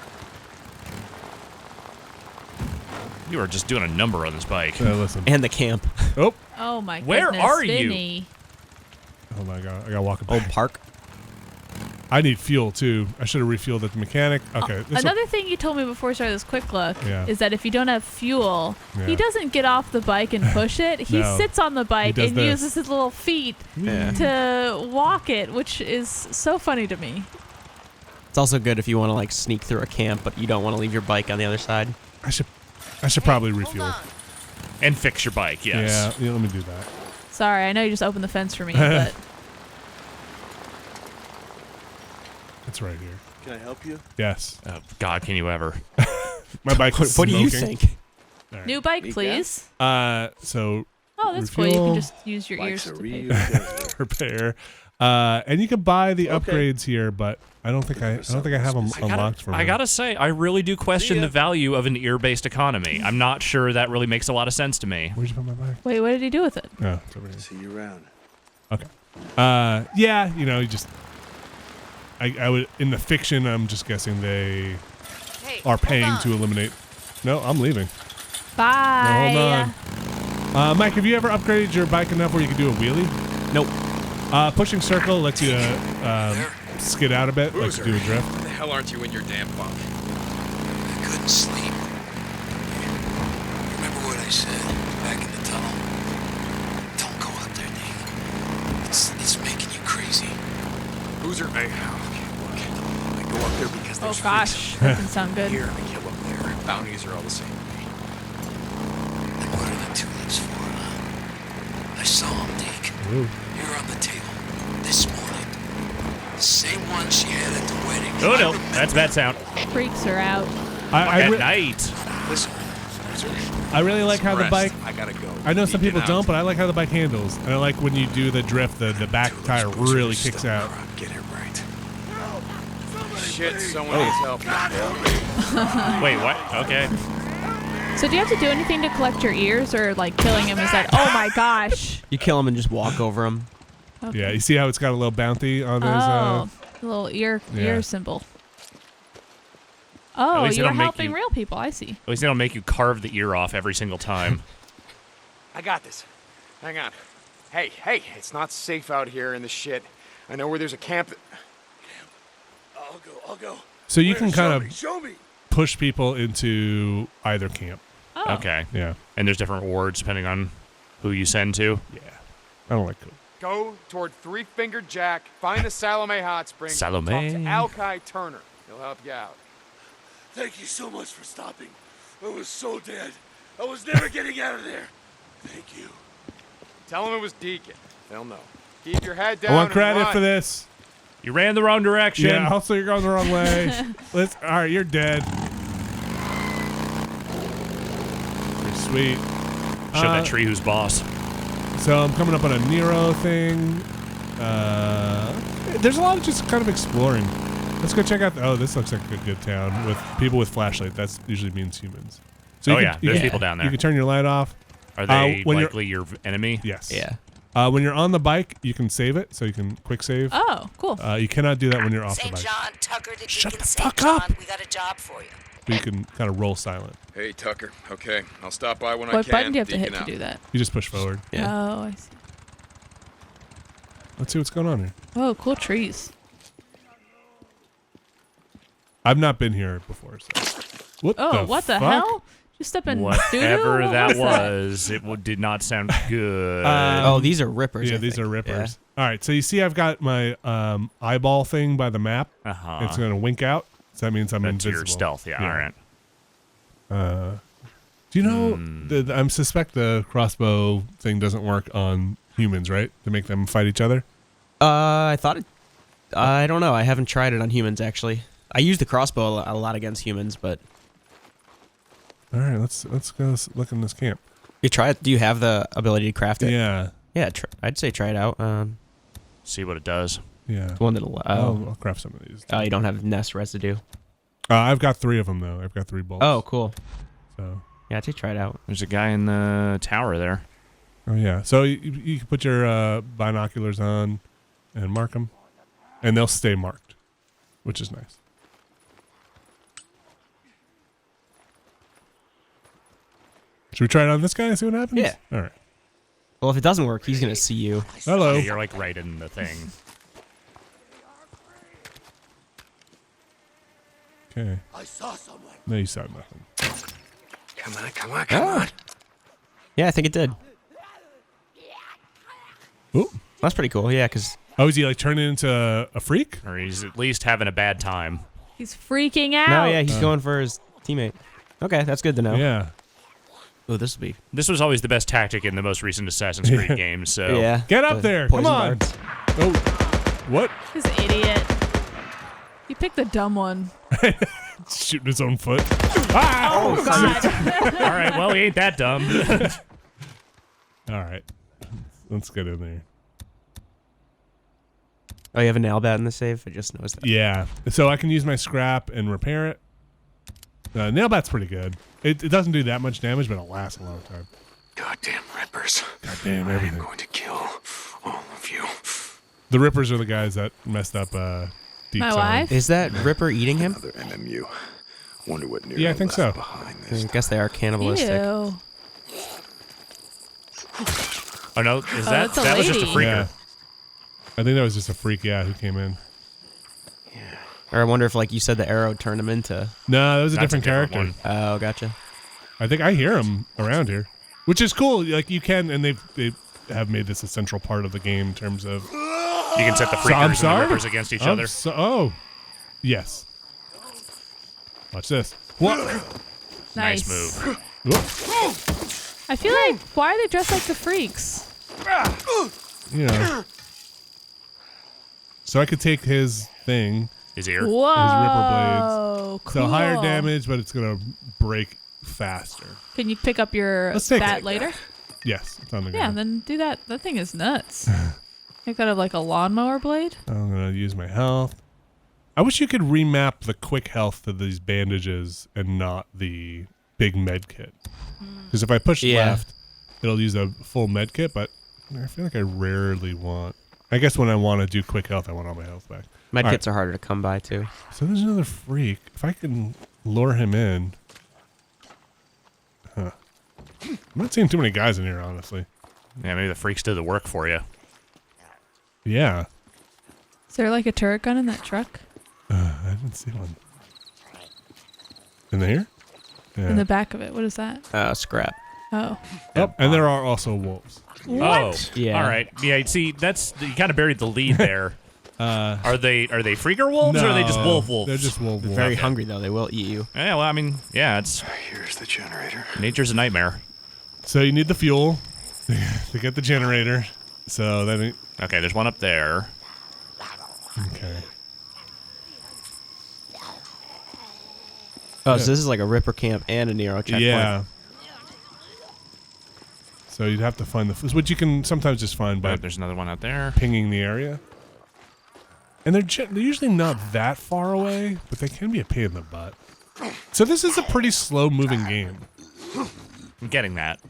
S4: You are just doing a number on this bike.
S1: Listen.
S3: And the camp.
S1: Oh.
S2: Oh my goodness.
S4: Where are you?
S2: Vinny.
S1: Oh my god. I gotta walk it
S3: Old
S1: back.
S3: park.
S1: I need fuel too. I should have refueled at the mechanic. Okay.
S2: Another thing you told me before we started this quick look is that if you don't have fuel, he doesn't get off the bike and push it. He sits on the bike and uses his little feet to walk it, which is so funny to me.
S3: It's also good if you want to like sneak through a camp, but you don't want to leave your bike on the other side.
S1: I should probably refuel.
S4: And fix your bike, yes.
S1: Yeah, let me do that.
S2: Sorry, I know you just opened the fence for me, but
S1: it's right here.
S6: Can I help you?
S1: Yes.
S4: Oh, God, can you ever?
S1: My bike was
S3: What do you
S1: smoking.
S3: think?
S1: Right.
S2: new bike, please.
S1: So.
S2: Oh, that's cool. You can just use your ears to pay for it.
S1: repair. And you can buy the upgrades here, but I don't think I have them unlocked for me.
S4: I gotta say, I really do question the value of an ear-based economy. I'm not sure that really makes a lot of sense to me.
S1: Where'd you put my bike?
S2: Wait, what did he do with it?
S1: Oh, it's over here.
S6: See you around.
S1: Okay. Yeah, you just. I would in the fiction. I'm just guessing they are paying to eliminate. No, I'm leaving.
S2: Bye.
S1: No, hold on. Mike, have you ever upgraded your bike enough where you can do a wheelie?
S3: Nope.
S1: Pushing circle lets you skid out a bit, like do a drift.
S5: Why the hell aren't you in your damn bunk?
S10: I couldn't sleep. Remember what I said back in the tunnel? Don't go out there, Nate. It's making you crazy.
S5: Boozer, okay, look. I go up there because
S2: Oh
S5: there's
S2: gosh, that doesn't sound good.
S5: here and I kill up there. Bounties are all the same to me.
S10: And what are the tulips for, huh? I saw them, Deke.
S1: Ooh.
S10: Here on the table. This morning. The same one she had at the wedding.
S4: Oh, no. That's bad sound.
S2: Freaks are out.
S4: At night.
S5: Listen, Boozer.
S1: I really like how the
S5: Rest.
S1: bike.
S5: I gotta go.
S1: I know some
S5: You
S1: people
S5: get out.
S1: don't, but I like how the bike handles. And I like when you do the drift, the back tire really kicks out.
S5: Get it right. Shit, someone needs help.
S4: Wait, what? Okay.
S2: So do you have to do anything to collect your ears, or like killing him is that? Oh my gosh.
S3: You kill him and just walk over him.
S2: Okay.
S1: Yeah, you see how it's got a little bounty on his.
S2: Oh, the little ear symbol. Oh,
S4: least they
S2: you're
S4: don't make
S2: helping
S4: you-
S2: real people. I see.
S4: At least they don't make you carve the ear off every single time.
S5: I got this. Hang on. Hey, it's not safe out here in the shit. I know where there's a camp that...
S6: I'll go.
S1: So you can kind of
S6: Show me.
S1: push people into either camp.
S2: Oh.
S4: Okay.
S1: Yeah.
S4: And there's different rewards depending on who you send to.
S1: Yeah. I don't like it.
S5: Go toward Three-Fingered Jack, find the Salome Hot Springs,
S4: Salome.
S5: talk to Al-Kai Turner. He'll help you out.
S6: Thank you so much for stopping. I was so dead. I was never getting out of there. Thank you.
S5: Tell him it was Deacon. They'll know. Keep your head down.
S1: I want
S5: and
S1: credit
S5: run.
S1: for this.
S4: You ran the wrong direction.
S1: Yeah. Also, you're going the wrong way. All right, you're dead. Pretty sweet.
S4: Show that tree who's boss.
S1: So I'm coming up on a Nero thing. There's a lot of just kind of exploring. Let's go check out. Oh, this looks like a good town with people with flashlight. That usually means humans. So you
S4: Oh,
S1: can-
S4: yeah.
S1: you
S4: There's
S1: can-
S4: people down there.
S1: You can turn your light off.
S4: Are they
S1: when you're-
S4: likely your enemy?
S1: Yes.
S3: Yeah.
S1: When you're on the bike, you can save it, so you can quick save.
S2: Oh, cool.
S1: You cannot do that when you're off the
S8: St.
S1: bike.
S8: John, Tucker to
S1: Shut
S8: Deacon
S1: the
S8: St.
S1: fuck
S8: John.
S1: up.
S8: We got a job for you.
S1: But you can kind of roll silent.
S5: Hey, Tucker. Okay, I'll stop by when I
S2: What
S5: can.
S2: button do you have to hit
S5: Deacon
S2: to
S5: out.
S2: do that?
S1: You just push forward.
S3: Yeah.
S2: Oh, I see.
S1: Let's see what's going on here.
S2: Oh, cool trees.
S1: I've not been here before. So. What
S2: The hell? You step in
S4: Whatever
S2: doo-doo?
S4: that
S2: What
S4: was, it did not sound good.
S3: Oh, these are rippers.
S1: Yeah,
S3: I
S1: these
S3: think.
S1: are rippers. All right, so you see I've got my eyeball thing by the map.
S4: Uh-huh.
S1: It's going to wink out. So that means I'm
S4: That's
S1: invisible.
S4: your stealth. Yeah, all right.
S1: Do you know, I suspect the crossbow thing doesn't work on humans, right? To make them fight each other?
S3: I thought it. I don't know. I haven't tried it on humans actually. I use the crossbow a lot against humans, but
S1: All right, let's go look in this camp.
S3: You try it? Do you have the ability to craft it?
S1: Yeah.
S3: Yeah, I'd say try it out.
S4: See what it does.
S1: Yeah.
S3: It's one that'll.
S1: I'll craft some of these.
S3: Oh, you don't have nest residue.
S1: I've got 3 of them though. I've got 3 bolts.
S3: Oh, cool.
S1: So.
S3: Yeah, I'd say try it out.
S4: There's a guy in the tower there.
S1: Oh yeah. So you can put your binoculars on and mark them, and they'll stay marked, which is nice. Should we try it on this guy and see what happens?
S3: Yeah.
S1: All right.
S3: Well, if it doesn't work, he's gonna see you.
S1: Hello.
S4: Yeah, you're like right in the thing.
S1: Okay.
S6: I saw someone.
S1: No, you saw nothing.
S5: Come on.
S3: Yeah, I think it did.
S1: Ooh.
S3: That's pretty cool. Yeah, because.
S1: Oh, is he like turning into a freak?
S4: Or he's at least having a bad time.
S2: He's freaking out.
S3: No, yeah, he's going for his teammate. Okay, that's good to know.
S1: Yeah.
S3: Oh, this will be.
S4: This was always the best tactic in the most recent Assassin's Creed games. So
S3: Yeah.
S1: Get up there! Come on!
S3: Darts.
S1: Oh, what?
S2: This idiot. You picked the dumb one.
S1: Shooting his own foot. Ah!
S2: Oh, God.
S4: all right, well, he ain't that dumb.
S1: All right, let's get in there.
S3: Oh, you have a nail bat in the save? I just noticed that.
S1: Yeah, so I can use my scrap and repair it. Nail bat's pretty good. It doesn't do that much damage, but it lasts a long time.
S5: Goddamn Rippers.
S1: Goddamn everything.
S5: I'm going to kill all of you.
S1: The Rippers are the guys that messed up Deep
S2: My
S1: Zone.
S2: wife?
S3: Is that Ripper eating him?
S5: Another MMU. Wonder what Nero
S1: Yeah, I think
S5: left
S1: so.
S5: behind
S3: I
S5: this
S3: guess they are cannibalistic.
S2: Ew.
S4: Oh, no, is
S2: that's a
S4: that was just a
S2: lady.
S4: freaker.
S1: Yeah. I think that was just a freak, who came in.
S3: Or I wonder if, like you said, the arrow turned him into.
S1: No, that was a
S4: That's
S1: different character.
S4: one.
S3: Oh, gotcha.
S1: I think I hear him around here, which is cool. Like you can, and they have made this a central part of the game in terms of.
S4: You can set the
S1: So, I'm
S4: freakers and the
S1: sorry?
S4: rippers against each other.
S1: Yes. Watch this. What?
S2: Nice.
S4: move.
S2: I feel like, why are they dressed like the freaks?
S1: You know. So I could take his thing.
S4: His ear.
S2: Whoa.
S1: His Ripper blades.
S2: Cool.
S1: So higher damage, but it's gonna break faster.
S2: Can you pick up your
S1: Let's take
S2: bat
S1: it.
S2: later?
S1: Yes, it's on the
S2: Yeah,
S1: ground.
S2: then do that. That thing is nuts. Make that of like a lawnmower blade?
S1: I'm gonna use my health. I wish you could remap the quick health to these bandages and not the big med kit. Because if I push left, it'll use a full med kit, but I feel like I rarely want. I guess when I want to do quick health, I want all my health back.
S3: Med kits are harder to come by, too.
S1: So there's another freak. If I can lure him in. Huh. I'm not seeing too many guys in here, honestly.
S4: Yeah, maybe the freaks did the work for you.
S1: Yeah.
S2: Is there like a turret gun in that truck?
S1: I didn't see one. In here? Yeah.
S2: In the back of it. What is that?
S3: Scrap.
S2: Oh.
S1: Oh, and there are also wolves.
S2: What?
S4: Oh,
S3: Yeah.
S4: All right. Yeah. See, you kind of buried the lead there. Are they freaker wolves or are they just wolves?
S1: They're just wolves.
S3: They're very hungry, though. They will eat you.
S4: Yeah. Well, I mean, yeah. It's
S5: Here's the generator.
S4: nature's a nightmare.
S1: So you need the fuel to get the generator. So then,
S4: Okay. There's one up there.
S1: okay.
S3: Oh, so this is like a Ripper camp and a Nero checkpoint.
S1: Yeah. So you'd have to find which you can sometimes just find by
S4: There's another one out there.
S1: pinging the area. And they're usually not that far away, but they can be a pain in the butt. So this is a pretty slow-moving game.
S4: I'm getting that.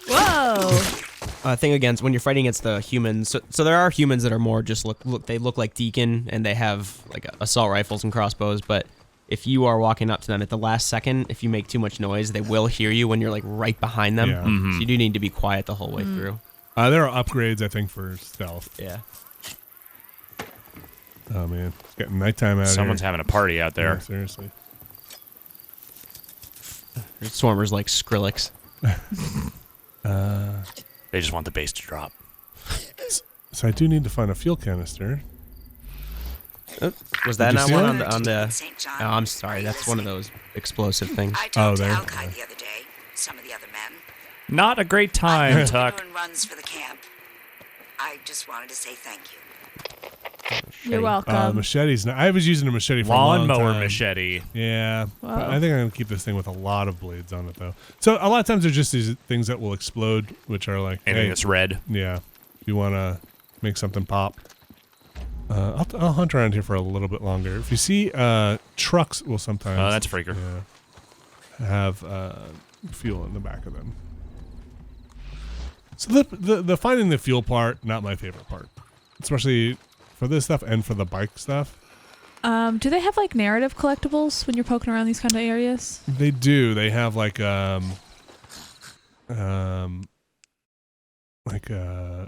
S2: Whoa.
S3: Thing against when you're fighting against the humans. So there are humans that are more just they look like Deacon and they have like assault rifles and crossbows. But if you are walking up to them at the last second, if you make too much noise, they will hear you when you're like right behind them.
S1: Yeah.
S3: So you do need to be quiet the whole way through.
S1: There are upgrades, I think, for stealth.
S3: Yeah.
S1: Oh man, it's getting nighttime out
S4: Someone's
S1: here.
S4: having a party out there.
S1: Yeah, seriously.
S3: Swarmers like Skrillex.
S4: They just want the base to drop.
S1: So I do need to find a fuel canister.
S3: Was that
S1: you
S3: not
S1: see
S3: one
S1: that?
S3: on the?
S8: St. John.
S3: Oh, I'm sorry. That's one of those explosive things.
S8: I talked to
S1: there.
S8: Alki the other day, some of the other men.
S4: Not a great time, Tuck.
S8: Everyone runs for the camp. I just wanted to say thank you.
S2: You're welcome.
S1: Machetes. I was using a machete for a long time.
S4: Lawnmower machete.
S1: Yeah. I think I'm going to keep this thing with a lot of blades on it, though. So a lot of times there's just these things that will explode, which are like...
S4: Anything that's red.
S1: Yeah. If you want to make something pop. I'll hunt around here for a little bit longer. If you see trucks will sometimes...
S4: Oh, that's a freaker.
S1: Yeah, have fuel in the back of them. So the finding the fuel part, not my favorite part. Especially for this stuff and for the bike stuff.
S2: Do they have like narrative collectibles when you're poking around these kind of areas?
S1: They do. They have like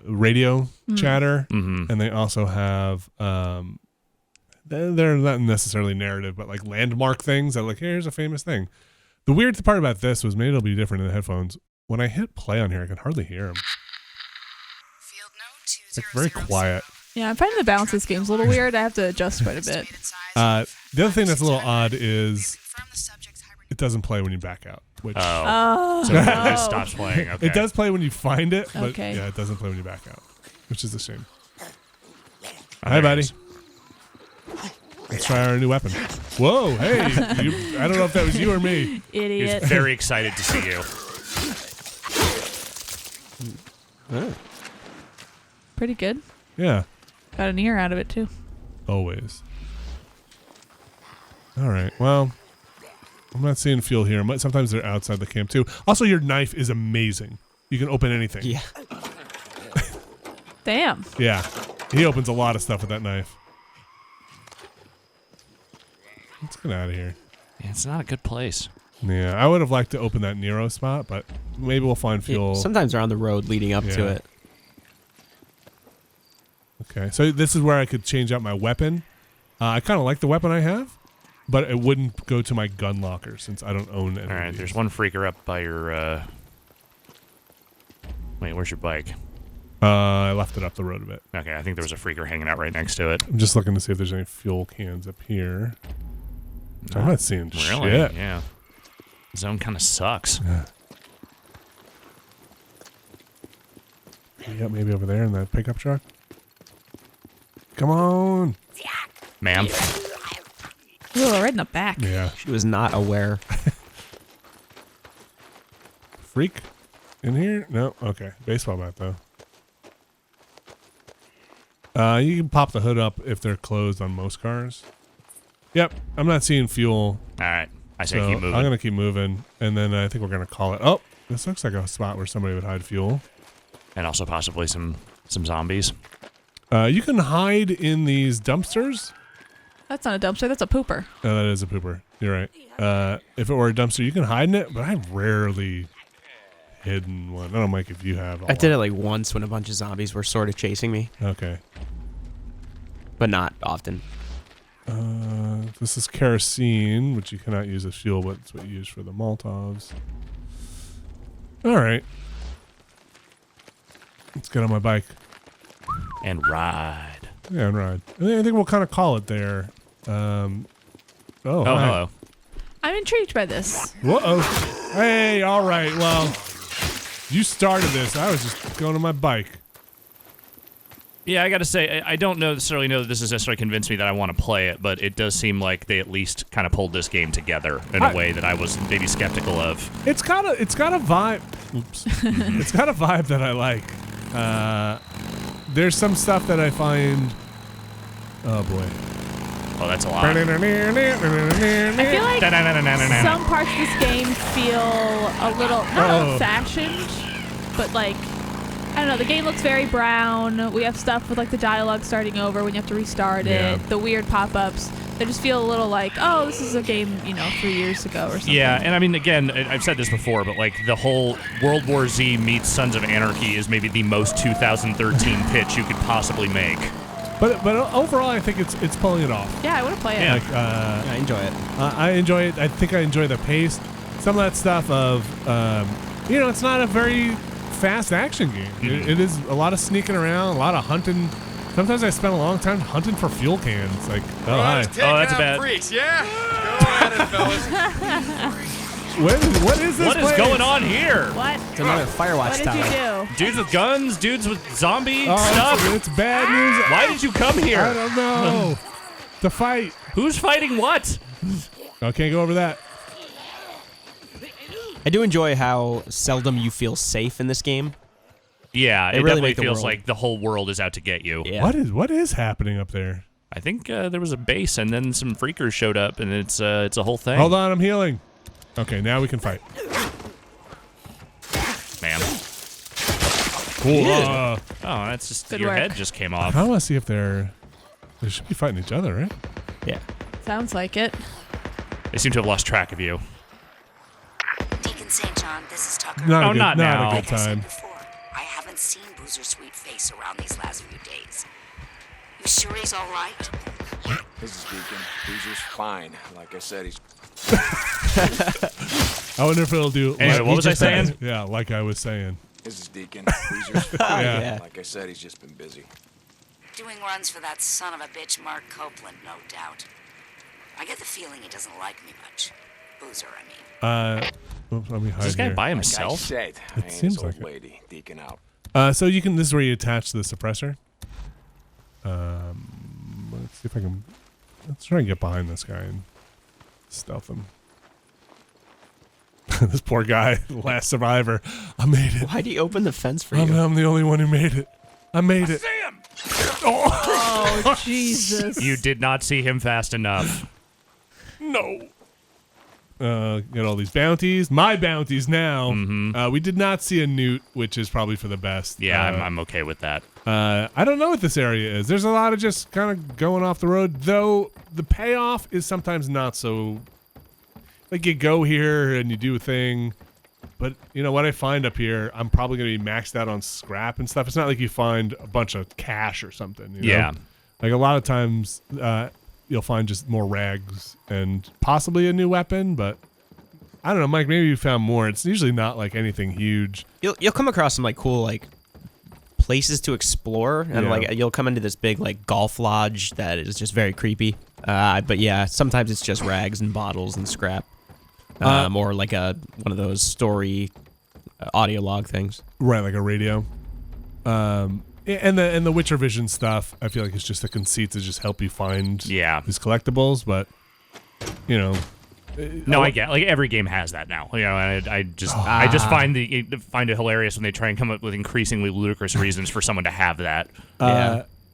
S1: radio chatter, and they also have they're not necessarily narrative, but like landmark things that like, here's a famous thing. The weird part about this was maybe it'll be different in the headphones. When I hit play on here, I can hardly hear them. It's like very quiet.
S2: Yeah, I'm finding the balance of this game's a little weird. I have to adjust quite a bit.
S1: The other thing that's a little odd is it doesn't play when you back out. Which
S4: so it just stops playing. Okay.
S1: It does play when you find it, but yeah, it doesn't play when you back out, which is a shame. Hi, buddy. Let's try our new weapon. Whoa, hey! I don't know if that was you or me.
S2: Idiot.
S4: He's very excited to see you.
S2: Pretty good.
S1: Yeah.
S2: Got an ear out of it too.
S1: Always. All right. Well, I'm not seeing fuel here. Sometimes they're outside the camp too. Also, your knife is amazing. You can open anything.
S3: Yeah.
S2: Damn.
S1: Yeah. He opens a lot of stuff with that knife. Let's get out of here.
S4: Yeah, it's not a good place.
S1: Yeah, I would have liked to open that Nero spot, but maybe we'll find fuel.
S3: Sometimes they're on the road leading up to it.
S1: Okay, so this is where I could change out my weapon. I kind of like the weapon I have, but it wouldn't go to my gun locker since I don't own any.
S4: All right, there's one freaker up by your... Wait, where's your bike?
S1: I left it up the road a bit.
S4: Okay, I think there was a freaker hanging out right next to it.
S1: I'm just looking to see if there's any fuel cans up here. I'm not seeing
S4: really?
S1: shit.
S4: Yeah. The zone kind of sucks.
S1: Yeah, maybe over there in that pickup truck. Come on.
S4: Ma'am.
S2: Ooh, right in the back.
S1: Yeah.
S3: She was not aware.
S1: Freak in here? No? Okay. Baseball bat, though. You can pop the hood up if they're closed on most cars. Yep. I'm not seeing fuel.
S4: All right. I say
S1: so
S4: keep moving.
S1: I'm going to keep moving, and then I think we're going to call it. Oh, this looks like a spot where somebody would hide fuel.
S4: And also possibly some zombies.
S1: You can hide in these dumpsters.
S2: That's not a dumpster. That's a pooper.
S1: Oh, that is a pooper. You're right. If it were a dumpster, you can hide in it, but I've rarely hidden one. I don't know, Mike, if you have.
S3: I did it like once when a bunch of zombies were sort of chasing me.
S1: Okay.
S3: But not often.
S1: This is kerosene, which you cannot use as fuel, but it's what you use for the Molotovs. All right. Let's get on my bike.
S4: And ride.
S1: Yeah, and ride. I think we'll kind of call it there. Hi.
S4: Hello.
S2: I'm intrigued by this.
S1: Whoa. Hey, all right. Well, you started this. I was just going on my bike.
S4: Yeah, I got to say, I don't necessarily know that this has necessarily convinced me that I want to play it, but it does seem like they at least kind of pulled this game together in a way that I was maybe skeptical of.
S1: It's got a vibe. Oops. It's got a vibe that I like. There's some stuff that I find. Oh boy.
S4: Oh, that's a lot.
S2: I feel like some parts of this game feel a little not old-fashioned, but like. I don't know, the game looks very brown. We have stuff with like the dialogue starting over when you have to restart it, the weird pop-ups. They just feel a little like, oh, this is a game, 3 years ago or something.
S4: Yeah, and I mean, again, I've said this before, but like the whole World War Z meets Sons of Anarchy is maybe the most 2013 pitch you could possibly make.
S1: But overall, I think it's pulling it off.
S2: Yeah, I want to play it.
S4: Yeah.
S1: Like,
S3: I enjoy it.
S1: I enjoy it. I think I enjoy the pace. Some of that stuff of, it's not a very fast action game.
S4: Mm-hmm.
S1: It is a lot of sneaking around, a lot of hunting. Sometimes I spend a long time hunting for fuel cans. Like, hi.
S4: Oh, that's a bad.
S5: Freaks, yeah? Go at it, fellas.
S1: What is this?
S4: What is going on here?
S2: What?
S3: It's another Firewatch
S2: What
S3: tower.
S2: did you do?
S4: Dudes with guns, dudes with zombie
S1: Oh,
S4: stuff.
S1: it's bad news.
S4: Why did you come here?
S1: I don't know. To fight.
S4: Who's fighting what?
S1: I can't go over that.
S3: I do enjoy how seldom you feel safe in this game.
S4: Yeah, it
S3: really
S4: definitely
S3: make the
S4: feels
S3: world-
S4: like the whole world is out to get you.
S3: Yeah.
S1: What is happening up there?
S4: I think there was a base, and then some freakers showed up, and it's a whole thing.
S1: Hold on, I'm healing. Okay, now we can fight.
S4: Man.
S1: Cool.
S4: Oh, that's just
S2: Good
S4: your
S2: work.
S4: head just came off.
S1: I want to see if they should be fighting each other, right?
S3: Yeah.
S2: Sounds like it.
S4: They seem to have lost track of you.
S8: Deacon St. John, this is Tucker.
S1: Not
S4: Oh,
S1: a good,
S4: not now.
S1: a good
S8: Like I said
S1: time.
S8: before, I haven't seen Boozer's sweet face around these last few days. You sure he's all right?
S5: This is Deacon. Boozer's fine. Like I said, he's...
S1: I wonder if it'll do.
S4: Anyway,
S1: like
S4: what was I
S1: just
S4: saying?
S1: said. Yeah, like I was saying.
S5: This is Deacon. Boozer's fine.
S1: Yeah.
S5: Like I said, he's just been busy.
S8: Doing runs for that son of a bitch, Mark Copeland, no doubt. I get the feeling he doesn't like me much. Boozer, I mean.
S1: Oops, let me hide
S4: Is this guy
S1: here.
S4: by
S5: Like I
S4: himself?
S5: said, I
S1: It
S5: ain't
S1: seems
S5: his old
S1: like it.
S5: lady. Deacon out.
S1: So you can. This is where you attach the suppressor. Let's see if I can. Let's try and get behind this guy and stealth him. This poor guy, the last survivor. I made it.
S3: Why'd he open the fence for you?
S1: I'm the only one who made it. I made it.
S2: Oh, Jesus.
S4: You did not see him fast enough.
S1: No. Get all these bounties. My bounties now.
S4: Mm-hmm.
S1: We did not see a newt, which is probably for the best.
S4: Yeah, I'm okay with that.
S1: I don't know what this area is. There's a lot of just kind of going off the road, though the payoff is sometimes not so. Like you go here and you do a thing, but you know what I find up here, I'm probably going to be maxed out on scrap and stuff. It's not like you find a bunch of cash or something. You know?
S4: Yeah.
S1: Like a lot of times, you'll find just more rags and possibly a new weapon, but I don't know, Mike, maybe you found more. It's usually not like anything huge.
S3: You'll come across some like cool like places to explore, and like you'll come into this big like golf lodge that is just very creepy. But yeah, sometimes it's just rags and bottles and scrap, or like one of those story audio log things.
S1: Right, like a radio. And the Witcher Vision stuff, I feel like it's just a conceit to just help you find these collectibles, but you know.
S4: No, I get like every game has that now. You know, and I just find it hilarious when they try and come up with increasingly ludicrous reasons for someone to have that.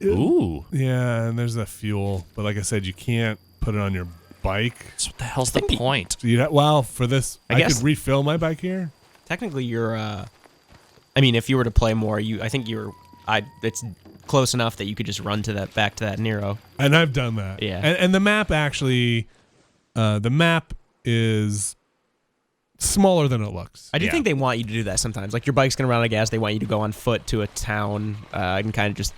S4: Ooh.
S1: Yeah, and there's the fuel, but like I said, you can't put it on your bike.
S4: So what the hell's the point?
S1: Well, for this, I
S3: guess-
S1: could refill my bike here.
S3: Technically, you're. I mean, if you were to play more, it's close enough that you could just run back to that Nero.
S1: And I've done that.
S3: Yeah.
S1: And the map actually, the map is smaller than it looks.
S3: I do think they want you to do that sometimes. Like your bike's gonna run out of gas, they want you to go on foot to a town and kind of just,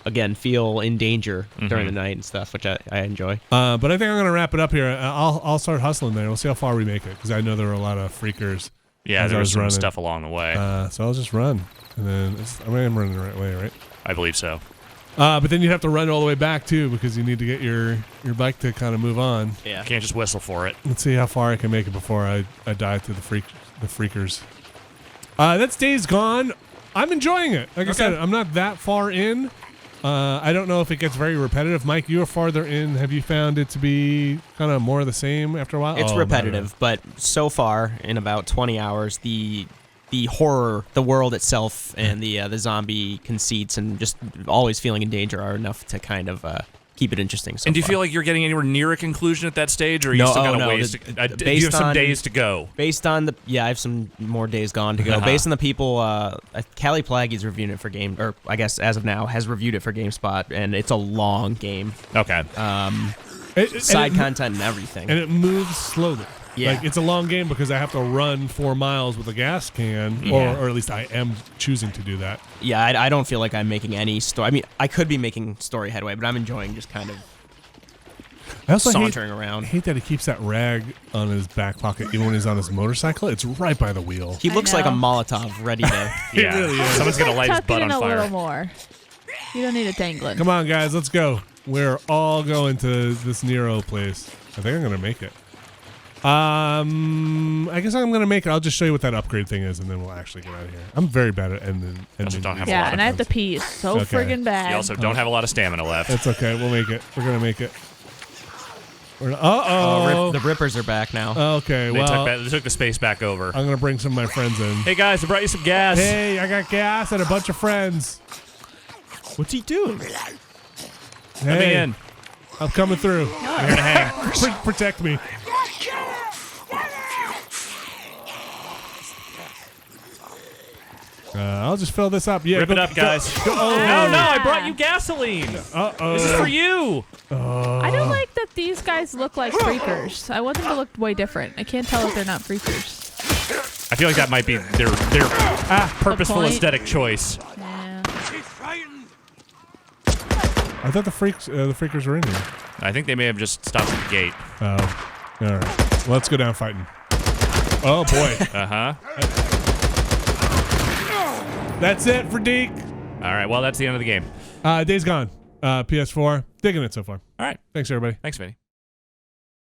S3: again, feel in danger during the night and stuff, which I enjoy.
S1: But I think I'm gonna wrap it up here. I'll start hustling there. We'll see how far we make it because I know there were a lot of freakers.
S4: Yeah,
S1: as
S4: there
S1: I
S4: was some
S1: running.
S4: stuff along the way.
S1: So I'll just run, and then I'm running the right way, right?
S4: I believe so.
S1: But then you have to run all the way back too because you need to get your bike to kind of move on.
S3: Yeah.
S4: Can't just whistle for it.
S1: Let's see how far I can make it before I die to the freakers. That's Days Gone. I'm enjoying it. Like I said, I'm not that far in. I don't know if it gets very repetitive. Mike, you're farther in. Have you found it to be kind of more of the same after a while?
S3: It's repetitive, but so far in about 20 hours, the horror, the world itself, and the zombie conceits, and just always feeling in danger are enough to kind of keep it interesting. So
S4: And do you
S3: far.
S4: feel like you're getting anywhere near a conclusion at that stage, or are you
S3: No,
S4: still got
S3: no,
S4: a ways?
S3: the-
S4: Do you
S3: based
S4: have some
S3: on-
S4: days to go?
S3: Based on I have some more days gone to go. Based on the people, Callie Plaggy's reviewing it for or I guess as of now has reviewed it for GameSpot, and it's a long game.
S4: Okay.
S3: Side content and everything.
S1: And it moves slowly.
S3: Yeah.
S1: Like it's a long game because I have to run 4 miles with a gas can,
S3: Yeah.
S1: or at least I am choosing to do that.
S3: Yeah, I don't feel like I'm making any story. I mean, I could be making story headway, but I'm enjoying just kind of
S1: I also
S3: sauntering around.
S1: I hate that he keeps that rag on his back pocket even when he's on his motorcycle. It's right by the wheel.
S3: He looks like a Molotov ready to.
S4: Yeah,
S1: really is.
S4: someone's gonna light his
S2: Tuck
S4: butt
S2: it in
S4: on
S2: a little
S4: fire.
S2: more. You don't need it dangling.
S1: Come on, guys, let's go. We're all going to this Nero place. I think I'm gonna make it. I guess I'm gonna make it. I'll just show you what that upgrade thing is, and then we'll actually get out of here. I'm very bad at ending.
S2: Yeah, and I have to pee so friggin' bad.
S4: You also don't have a lot of stamina left.
S1: It's okay. We'll make it. We're gonna make it. Uh-oh.
S3: The Rippers are back now.
S1: Okay,
S4: They took the space back over.
S1: I'm gonna bring some of my friends in.
S4: Hey guys, I brought you some gas.
S1: Hey, I got gas and a bunch of friends.
S3: What's he doing?
S4: Let me in.
S1: I'm coming through.
S4: I'm here to hang.
S1: Protect me. I'll just fill this up. Yeah,
S4: Rip it up, guys.
S1: Go. Oh.
S4: No, I brought you gasoline.
S1: Uh-oh.
S4: This is for you.
S2: I don't like that these guys look like freakers. I want them to look way different. I can't tell if they're not freakers.
S4: I feel like that might be their purposeful aesthetic choice.
S2: Yeah.
S1: I thought the freakers were in here.
S4: I think they may have just stopped at the gate.
S1: Oh. All right. Let's go down fighting. Oh, boy.
S4: Uh-huh.
S1: That's it for Deke.
S4: All right, well, that's the end of the game.
S1: Days Gone. PS4. Digging it so far.
S4: All right.
S1: Thanks, everybody.
S4: Thanks, Vinny.